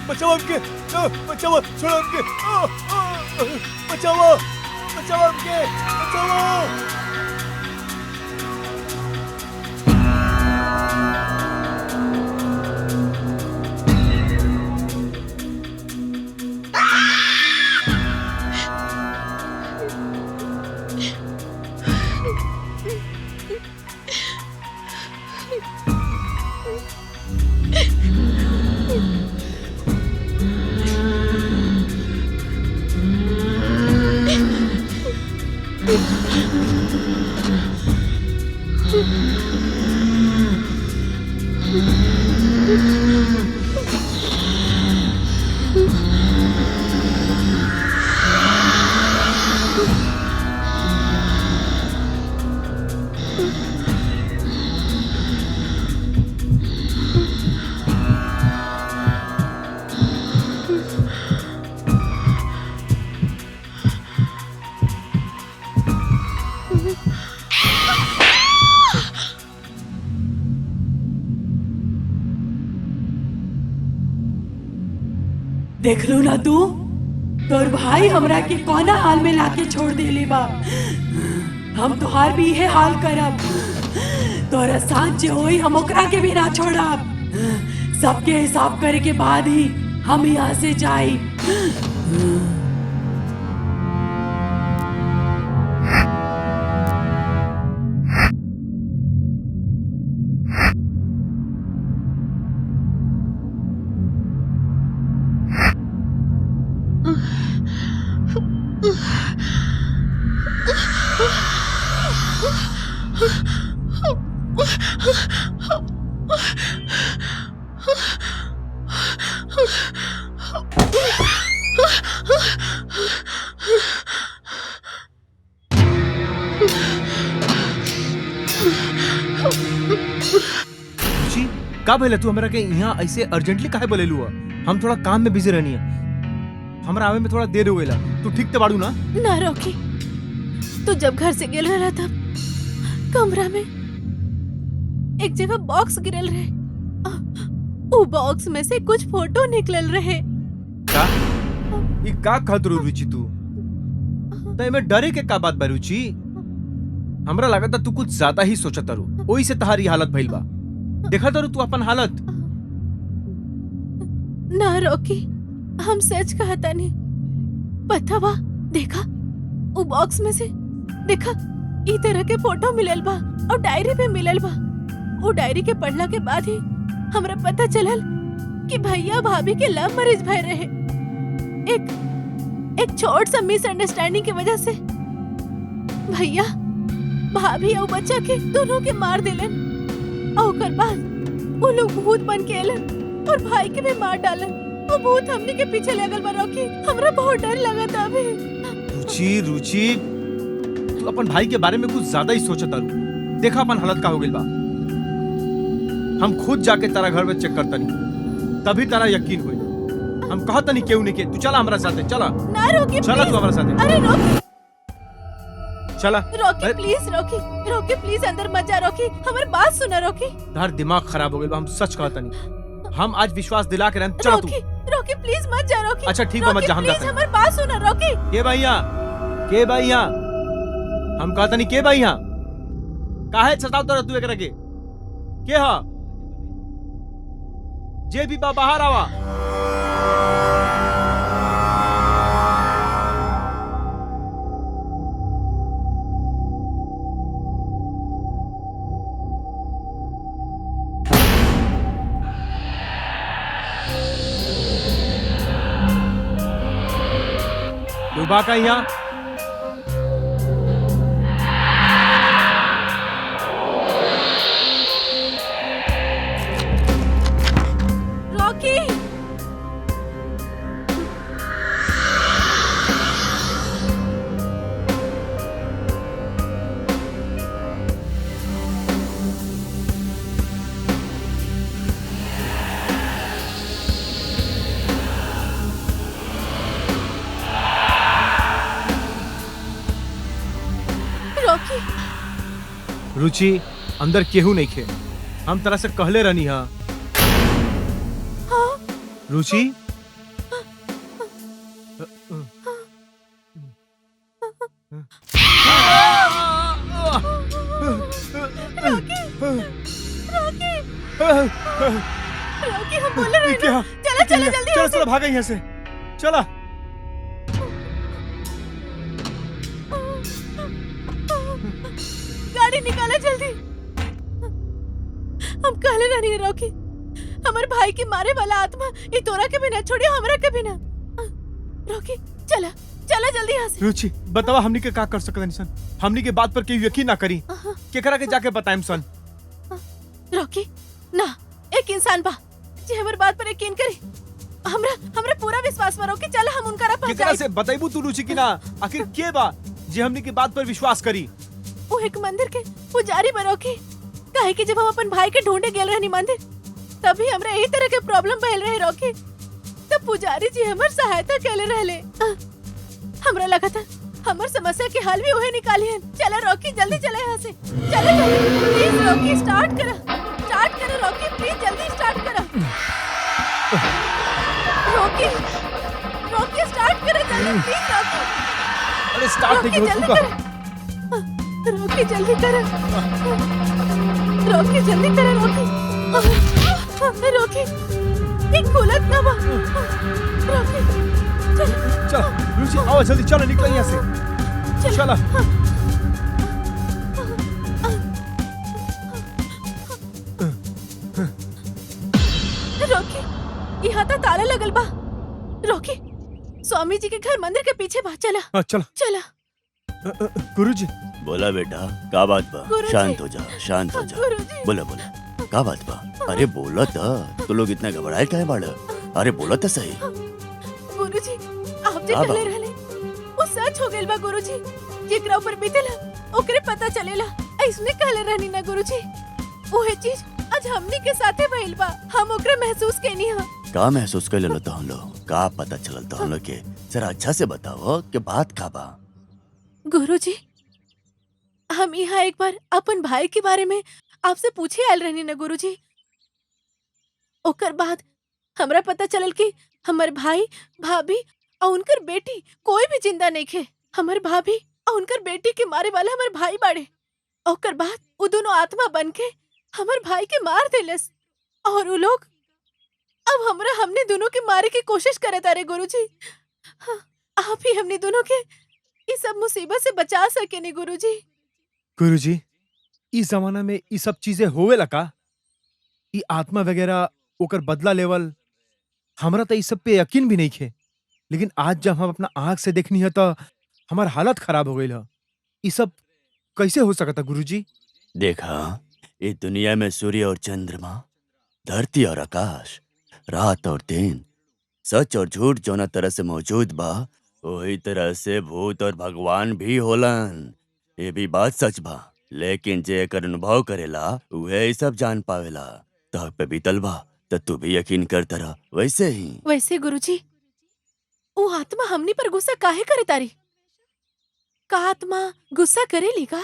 [SPEAKER 3] बचाओ हमके, no, बचाओ, छोड़ो हमके, बचाओ, बचाओ हमके, बचाओ।
[SPEAKER 5] देख लो ना तू, तोर भाई हमरा के कौना हाल में लाके छोड़ देले बा। हम तोहार भी ये हाल करब। तोरा साथ जे होई हम ओकरा के भी ना छोड़ब। सबके हिसाब करे के बाद ही हम यहाँ से जाई।
[SPEAKER 4] रुचि, का भइल तू हमरा के यहाँ ऐसे अर्जेंटली काहे बोलेलू है? हम थोड़ा काम में बिजी रहनी है। हमरा आवे में थोड़ा देर हो गइला। तू ठीक ते बाड़ू ना?
[SPEAKER 2] ना रॉकी, तू जब घर से गेल रहा तब कमरा में एक जगह बॉक्स गिरल रहे। वो बॉक्स में से कुछ फोटो निकलल रहे।
[SPEAKER 4] का? ई का कहत रू रुचि तू? तय में डरे के का बात बा रुचि? हमरा लगता तू कुछ ज्यादा ही सोचत रू। ओही से तहारी हालत भइल बा। देखा तारू तू अपन हालत।
[SPEAKER 2] ना रॉकी, हम सच कहता नहीं। पता बा, देखा वो बॉक्स में से देखा ई तरह के फोटो मिलल बा और डायरी पे मिलल बा। वो डायरी के पढ़ला के बाद ही हमरा पता चलल कि भैया भाभी के लव मैरिज भय रहे। एक छोट सा मिसअंडरस्टैंडिंग की वजह से भैया भाभी और बच्चा के दोनों के मार दिलन। और ओकर बाद वो लोग भूत बन के एलन और भाई के भी मार डालन। वो भूत हमने के पीछे लगल बा रॉकी। हमरा बहुत डर लगत अभी।
[SPEAKER 4] रुचि रुचि, तू अपन भाई के बारे में कुछ ज्यादा ही सोचत रू। देखा अपन हालत का हो गइल बा। हम खुद जाके तारा घर में चेक करतनी, तभी तारा यकीन होई। हम कहतनी केहू नहीं के। तू चला हमरा साथे, चला।
[SPEAKER 2] ना रॉकी,
[SPEAKER 4] चला तू हमरा साथे।
[SPEAKER 2] अरे रॉकी,
[SPEAKER 4] चला।
[SPEAKER 2] रॉकी प्लीज, रॉकी प्लीज अंदर मत जा। रॉकी हमारी बात सुना। रॉकी
[SPEAKER 4] तार दिमाग खराब हो गइल बा। हम सच कहतनी। हम आज विश्वास दिला के रहन। चला तू।
[SPEAKER 2] रॉकी प्लीज मत जा। रॉकी
[SPEAKER 4] अच्छा ठीक बा, मत जा। हम
[SPEAKER 2] प्लीज
[SPEAKER 4] जाते हैं।
[SPEAKER 2] हमारी बात सुना। रॉकी
[SPEAKER 4] के भैया, के भैया, हम कहतनी के भैया, काहे सताव तोरा तू एकरा के हा? जे भी बा बाहर आवा। डूबा का यहाँ
[SPEAKER 2] रॉकी, रॉकी
[SPEAKER 4] रुचि, अंदर केहू नहीं खे। हम तरह से कहले रहनी हा।
[SPEAKER 2] हाँ
[SPEAKER 4] रुचि,
[SPEAKER 2] रॉकी हम बोल रहे हैं ना। चला चला जल्दी
[SPEAKER 4] चलो
[SPEAKER 2] यहाँ से।
[SPEAKER 4] चलो भागा यहाँ से। चला।
[SPEAKER 2] गाड़ी निकाला जल्दी। हम कहले रहनी है रॉकी, हमारे भाई के मारे वाला आत्मा ये तोरा के भी ना छोड़ियो, हमरा के भी ना। रॉकी चला चला जल्दी यहाँ से।
[SPEAKER 4] रुचि बतावा, हमनी के का कर सकत सन? हमनी के बात पर केहू यकीन ना करी। केकरा के जाके बताएम सन?
[SPEAKER 2] रॉकी ना, एक इंसान बा जे हमर बात पर यकीन करी। हमरा पूरा विश्वास बा रॉकी। चला हम उनका पास
[SPEAKER 4] केकरा
[SPEAKER 2] जाए।
[SPEAKER 4] से बताइबू तू रुचि की ना? आखिर के बा जे हमनी के बात पर विश्वास करी?
[SPEAKER 2] वो एक मंदिर के पुजारी बा रॉकी। काहे कि जब हम अपन भाई के ढूंढे गेल रहनी मंदिर, तभी हमरा यही तरह के प्रॉब्लम भइल रहे रॉकी। तब पुजारी जी हमर सहायता कैले रहले। हमरा लगा था हमर समस्या के हल भी वही निकालियन। चला रॉकी जल्दी चला यहाँ से। चला प्लीज रॉकी, स्टार्ट करा रॉकी, प्लीज जल्दी स्टार्ट करा रॉकी। स्टार्ट करे जल्दी प्लीज रॉकी।
[SPEAKER 4] अरे स्टार्ट नहीं हो
[SPEAKER 2] जल्दी
[SPEAKER 4] चुका।
[SPEAKER 2] करे रॉकी जल्दी करे रॉकी जल्दी करे रॉकी एक खुलत ना बा रॉकी चल
[SPEAKER 4] चल रुचि आओ जल्दी चलो निकलो यहाँ से चला।
[SPEAKER 2] रॉकी यहाँ तो ताला लगल बा। रॉकी स्वामी जी के घर मंदिर के पीछे बा। चला
[SPEAKER 4] हाँ चलो।
[SPEAKER 2] चला
[SPEAKER 4] गुरुजी
[SPEAKER 3] बोला बेटा का बात बा?
[SPEAKER 2] गुरुजी।
[SPEAKER 3] शांत हो जा शांत हो जा।
[SPEAKER 2] गुरुजी
[SPEAKER 3] बोला बोला का बात बा? अरे बोला था तो लोग इतना घबराए काहे बाड़? अरे बोला था सही।
[SPEAKER 2] गुरुजी आप जे
[SPEAKER 3] का बा?
[SPEAKER 2] कहले रहले वो सच हो गेल बा गुरुजी। जेकरा ऊपर बीतेला ओकरे पता चलेला ऐसने कहले रहनी ना गुरुजी। ओहे चीज आज हमनी के साथे भइल बा। हम ओकरा महसूस केनी ह।
[SPEAKER 3] का महसूस कर लेलो तो हम लोग? का पता चलल तो हम लोग के? जरा अच्छा से बताओ कि बात का बा?
[SPEAKER 2] गुरुजी हम यहाँ एक बार अपन भाई के बारे में आपसे पूछे आयल रहनी ना गुरुजी। ओकर बाद हमरा पता चलल कि हमर भाई भाभी और उनकर बेटी कोई भी जिंदा नहीं खे। हमर भाभी और उनकर बेटी के मारे वाला हमर भाई बाड़े। ओकर बाद वो दोनों आत्मा बन के हमर भाई के मार देलस और वो लोग अब हमरा हमने दोनों के मारे की कोशिश करे तारे गुरुजी। हाँ, आप ही हमने दोनों के इस सब मुसीबत से बचा सके नहीं गुरुजी।
[SPEAKER 4] गुरुजी इस जमाना में ये सब चीजें होवेला का? ये आत्मा वगैरह ओकर बदला लेवल हमरा तो इस सब पे यकीन भी नहीं खे। लेकिन आज जब हम अपना आँख से देखनी है तो हमार हालत खराब हो गई है। ये सब कैसे हो सकता गुरुजी?
[SPEAKER 3] देखा इस दुनिया में सूर्य और चंद्रमा, धरती और आकाश, रात और दिन, सच और झूठ जौना तरह से मौजूद बा वही तरह से भूत और भगवान भी होलन। ये भी बात सच बा। लेकिन जे एकर अनुभव करेला उहे ये सब जान पावेला। तह पे बीतल बा तो तू भी यकीन करता रह वैसे ही।
[SPEAKER 2] वैसे गुरुजी वो आत्मा हमनी पर गुस्सा काहे करे तारी? का आत्मा गुस्सा करेली का?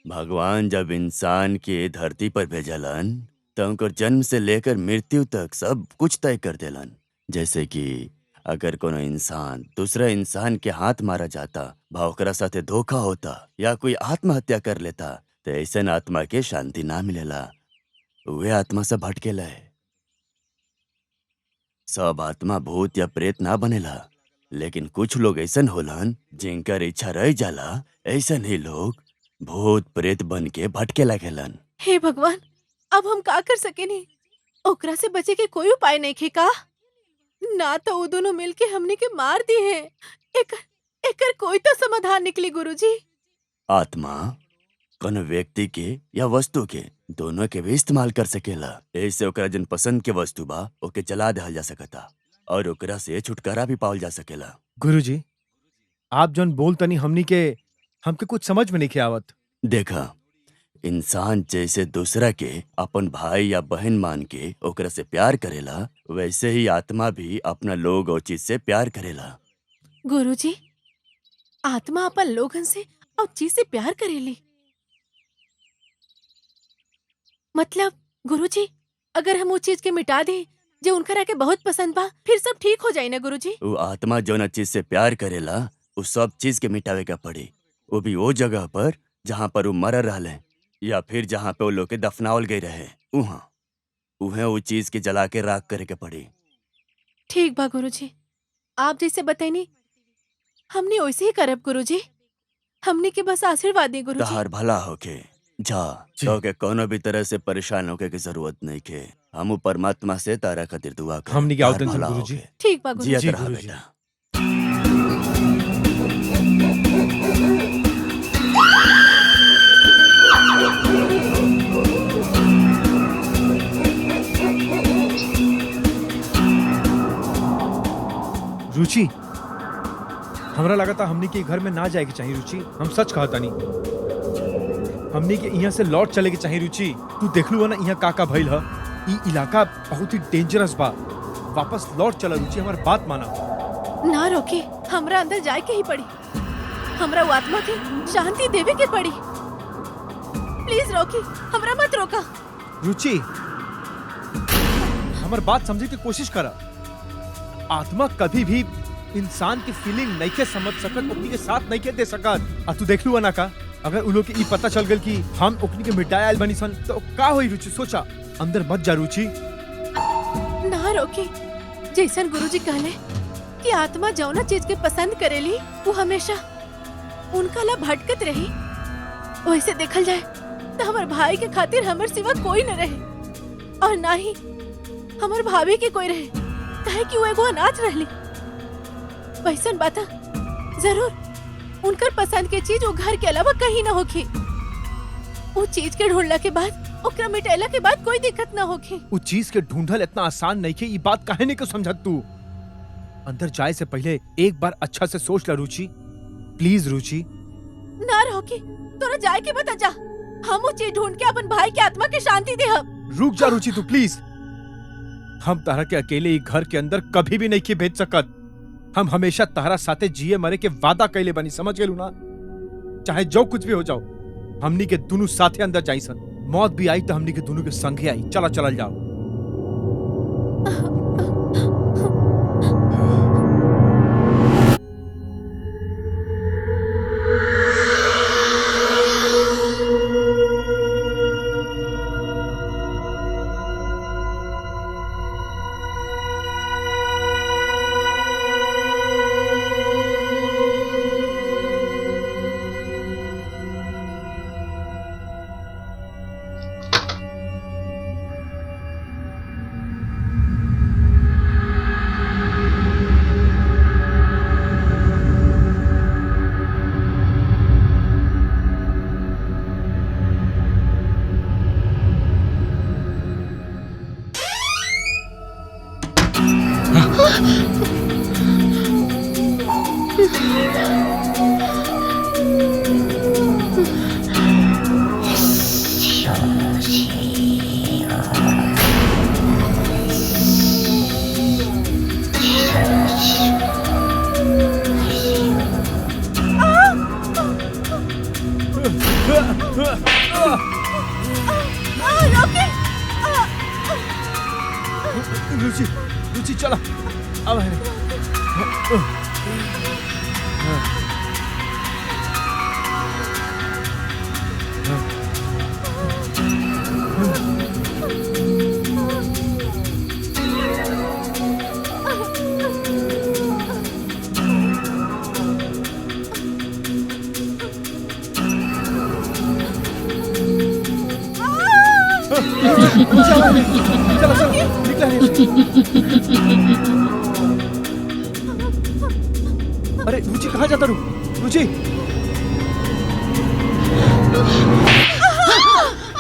[SPEAKER 3] भगवान जब इंसान के धरती पर भेजलन तो उनकर जन्म से लेकर मृत्यु तक सब कुछ तय कर देलन। जैसे कि अगर कोनो इंसान दूसरा इंसान के हाथ मारा जाता भा ओकरा साथे धोखा होता या कोई आत्महत्या कर लेता तो ऐसन आत्मा के शांति ना मिलेला। वे आत्मा से भटकेला है। सब आत्मा भूत या प्रेत ना बनेला। लेकिन कुछ लोग ऐसन होलन जिनकर इच्छा रह जाला ऐसन ही लोग भूत प्रेत बन के भटके लगेलन।
[SPEAKER 2] हे भगवान अब हम का कर सकेनी? ओकरा से बचे के कोई उपाय नहीं खे का? ना तो वो दोनों मिलके हमने के मार दिए हैं। एकर कोई तो समाधान निकली गुरुजी।
[SPEAKER 3] आत्मा कोनो व्यक्ति के या वस्तु के दोनों के भी इस्तेमाल कर सकेला। ऐसे ओकरा जन पसंद के वस्तु बा ओके जला देहल जा सकता और ओकरा से छुटकारा भी पावल जा सकेला।
[SPEAKER 4] गुरुजी आप जौन बोल तनी हमके कुछ समझ में नहीं के आवत।
[SPEAKER 3] देखा इंसान जैसे दूसरा के अपन भाई या बहन मान के ओकरा से प्यार करेला वैसे ही आत्मा भी अपना लोग और चीज से प्यार करेला।
[SPEAKER 2] गुरुजी आत्मा अपन लोगन से और चीज से प्यार करेली मतलब गुरुजी अगर हम वो चीज के मिटा दे जो उनकरा के बहुत पसंद बा फिर सब ठीक हो जाए ना गुरुजी?
[SPEAKER 3] वो आत्मा जौन चीज से प्यार करेला उस सब चीज के मिटावे का पड़ी। वो भी वो जगह पर जहाँ पर वो मर रहले या फिर जहाँ पे वो लोग के दफनावल गए रहे उहे वो चीज के जला के राख करे के पड़ी।
[SPEAKER 2] ठीक बा गुरुजी आप जैसे बताइनी हमने वैसे ही करब गुरुजी। हमने के बस आशीर्वाद दी गुरुजी।
[SPEAKER 3] तहार भला होके जा तो के कोनो भी तरह से परेशान होके की जरूरत नहीं के। हम परमात्मा से तारा खातिर दुआ कर
[SPEAKER 4] हमनी के आवतन से गुरुजी।
[SPEAKER 2] ठीक बा गुरुजी।
[SPEAKER 3] जियत रहा
[SPEAKER 4] गुरुजी।
[SPEAKER 3] बेटा।
[SPEAKER 4] रुचि हमरा लगा था हमनी के घर में ना जाए के चाहिए रुचि। हम सच कहता नहीं हमनी के यहाँ से लौट चले के चाहिए रुचि। तू देख लू ना यहाँ का भइल है। ई इलाका बहुत ही डेंजरस बा। वापस लौट चला रुचि हमारी बात माना।
[SPEAKER 2] ना रोके हमरा अंदर जाए के ही पड़ी। हमरा वो आत्मा के शांति देवे के पड़ी। प्लीज रोकी हमरा मत रोका।
[SPEAKER 4] रुचि हमारी बात समझे की कोशिश करा। आत्मा कभी भी इंसान की फीलिंग नहीं के समझ सकत, ओकनी के साथ नहीं के दे सकत। आ तू देख लू ना का, अगर उ लोग के ई पता चल गल कि हम ओकनी के मिटाए आइल बनी सन तो का होई रुचि? सोचा, अंदर मत जा रुचि।
[SPEAKER 2] ना रोकी, जैसन गुरुजी कहले कि आत्मा जौना चीज के पसंद करेली वो हमेशा उनका ला भटकत रही। वैसे देखल जाए तो हमार भाई के खातिर हमर सिवा कोई न रहे और ना ही हमार भाभी के कोई रहे, काहे कि वो एगो अनाथ रहली। वैसन बात जरूर उनकर पसंद के चीज वो घर के अलावा कहीं ना होखी। वो चीज के ढूंढला के बाद ओकरा मिटाइला के बाद कोई दिक्कत ना होखी।
[SPEAKER 4] उस चीज के ढूंढल इतना आसान नहीं के, ये बात काहे नहीं को समझत तू? अंदर जाए से पहले एक बार अच्छा से सोच ला रुचि, प्लीज रुचि।
[SPEAKER 2] ना रोकी, तोरा जाए के बता जा, हम वो चीज ढूंढ के अपन भाई के आत्मा के शांति दे। हम
[SPEAKER 4] रुक जा रुचि तू प्लीज। हम तारा के अकेले ई घर के अंदर कभी भी नहीं के भेज सकत। हम हमेशा तारा साथे जिए मरे के वादा कैले बनी, समझ गेलू ना? चाहे जो कुछ भी हो जाओ, हमनी के दोनों साथे अंदर जाई सन। मौत भी आई तो हमनी के दोनों के संगे आई। चला चल जाओ। रुचि, रुचि चला, अब है। चलो चलो निकला है। अरे रुचि कहाँ जाता रू? रुचि,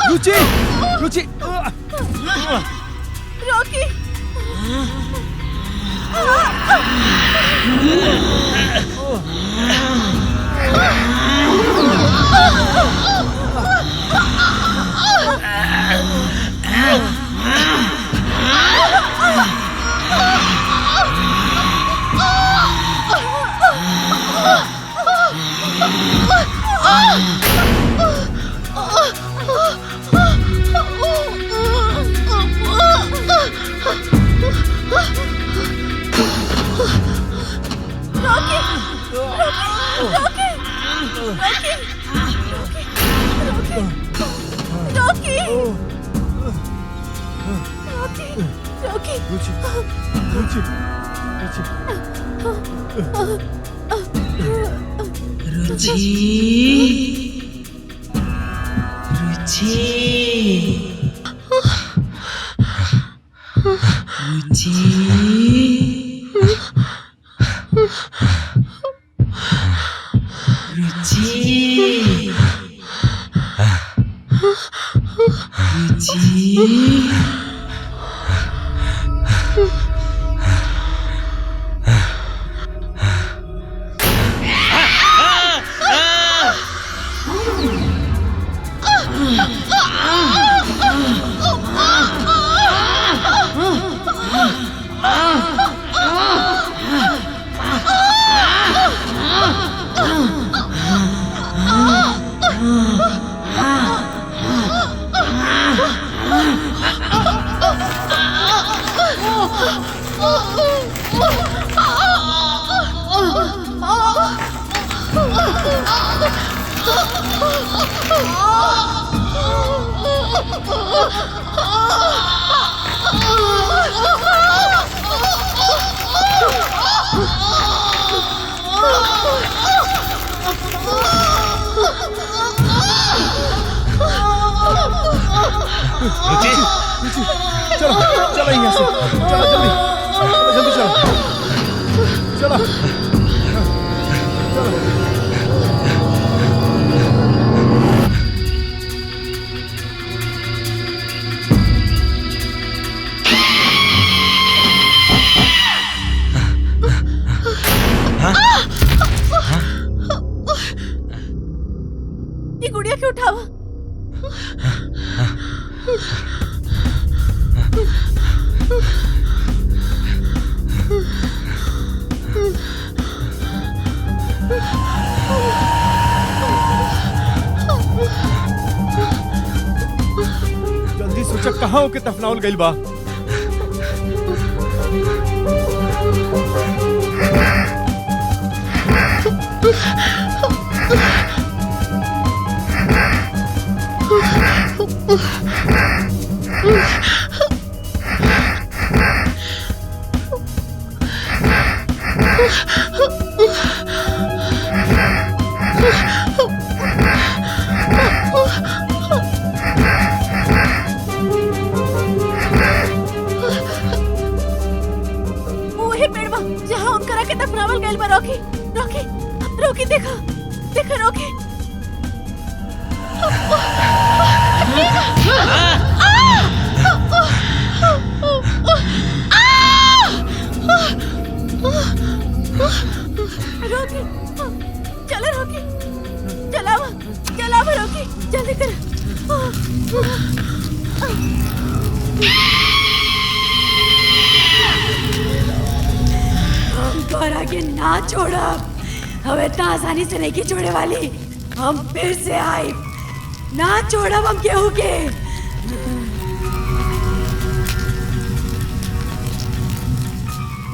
[SPEAKER 4] रुचि, रुचि,
[SPEAKER 2] रोकी,
[SPEAKER 4] रुचि, रुचि, रुचि।
[SPEAKER 6] रुचि
[SPEAKER 4] चलो चलो यहाँ से, चलो जल्दी जल्दी चलो चलो चलो।
[SPEAKER 2] ये गुड़िया क्यों उठावा?
[SPEAKER 4] जल्दी सोचा कहाँ हो के दफनावल गइल बा।
[SPEAKER 2] वही पेड़ बा जहाँ उनकरा के दफनावल गइल बा। रॉकी रॉकी रॉकी देखा देखा रॉकी। रॉकी चलो रॉकी चलावा चलावा रॉकी जल्दी कर।
[SPEAKER 5] हम तोरा के ना छोड़ब। हम इतना आसानी से नहीं छोड़े वाली। हम फिर से आए, ना छोड़ब हम केहू के।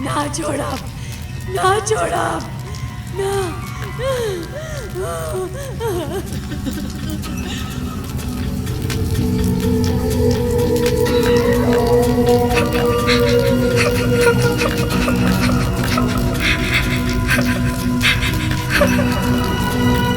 [SPEAKER 5] ना छोड़ब ना छोड़ब ना।
[SPEAKER 7] Ha ha ha!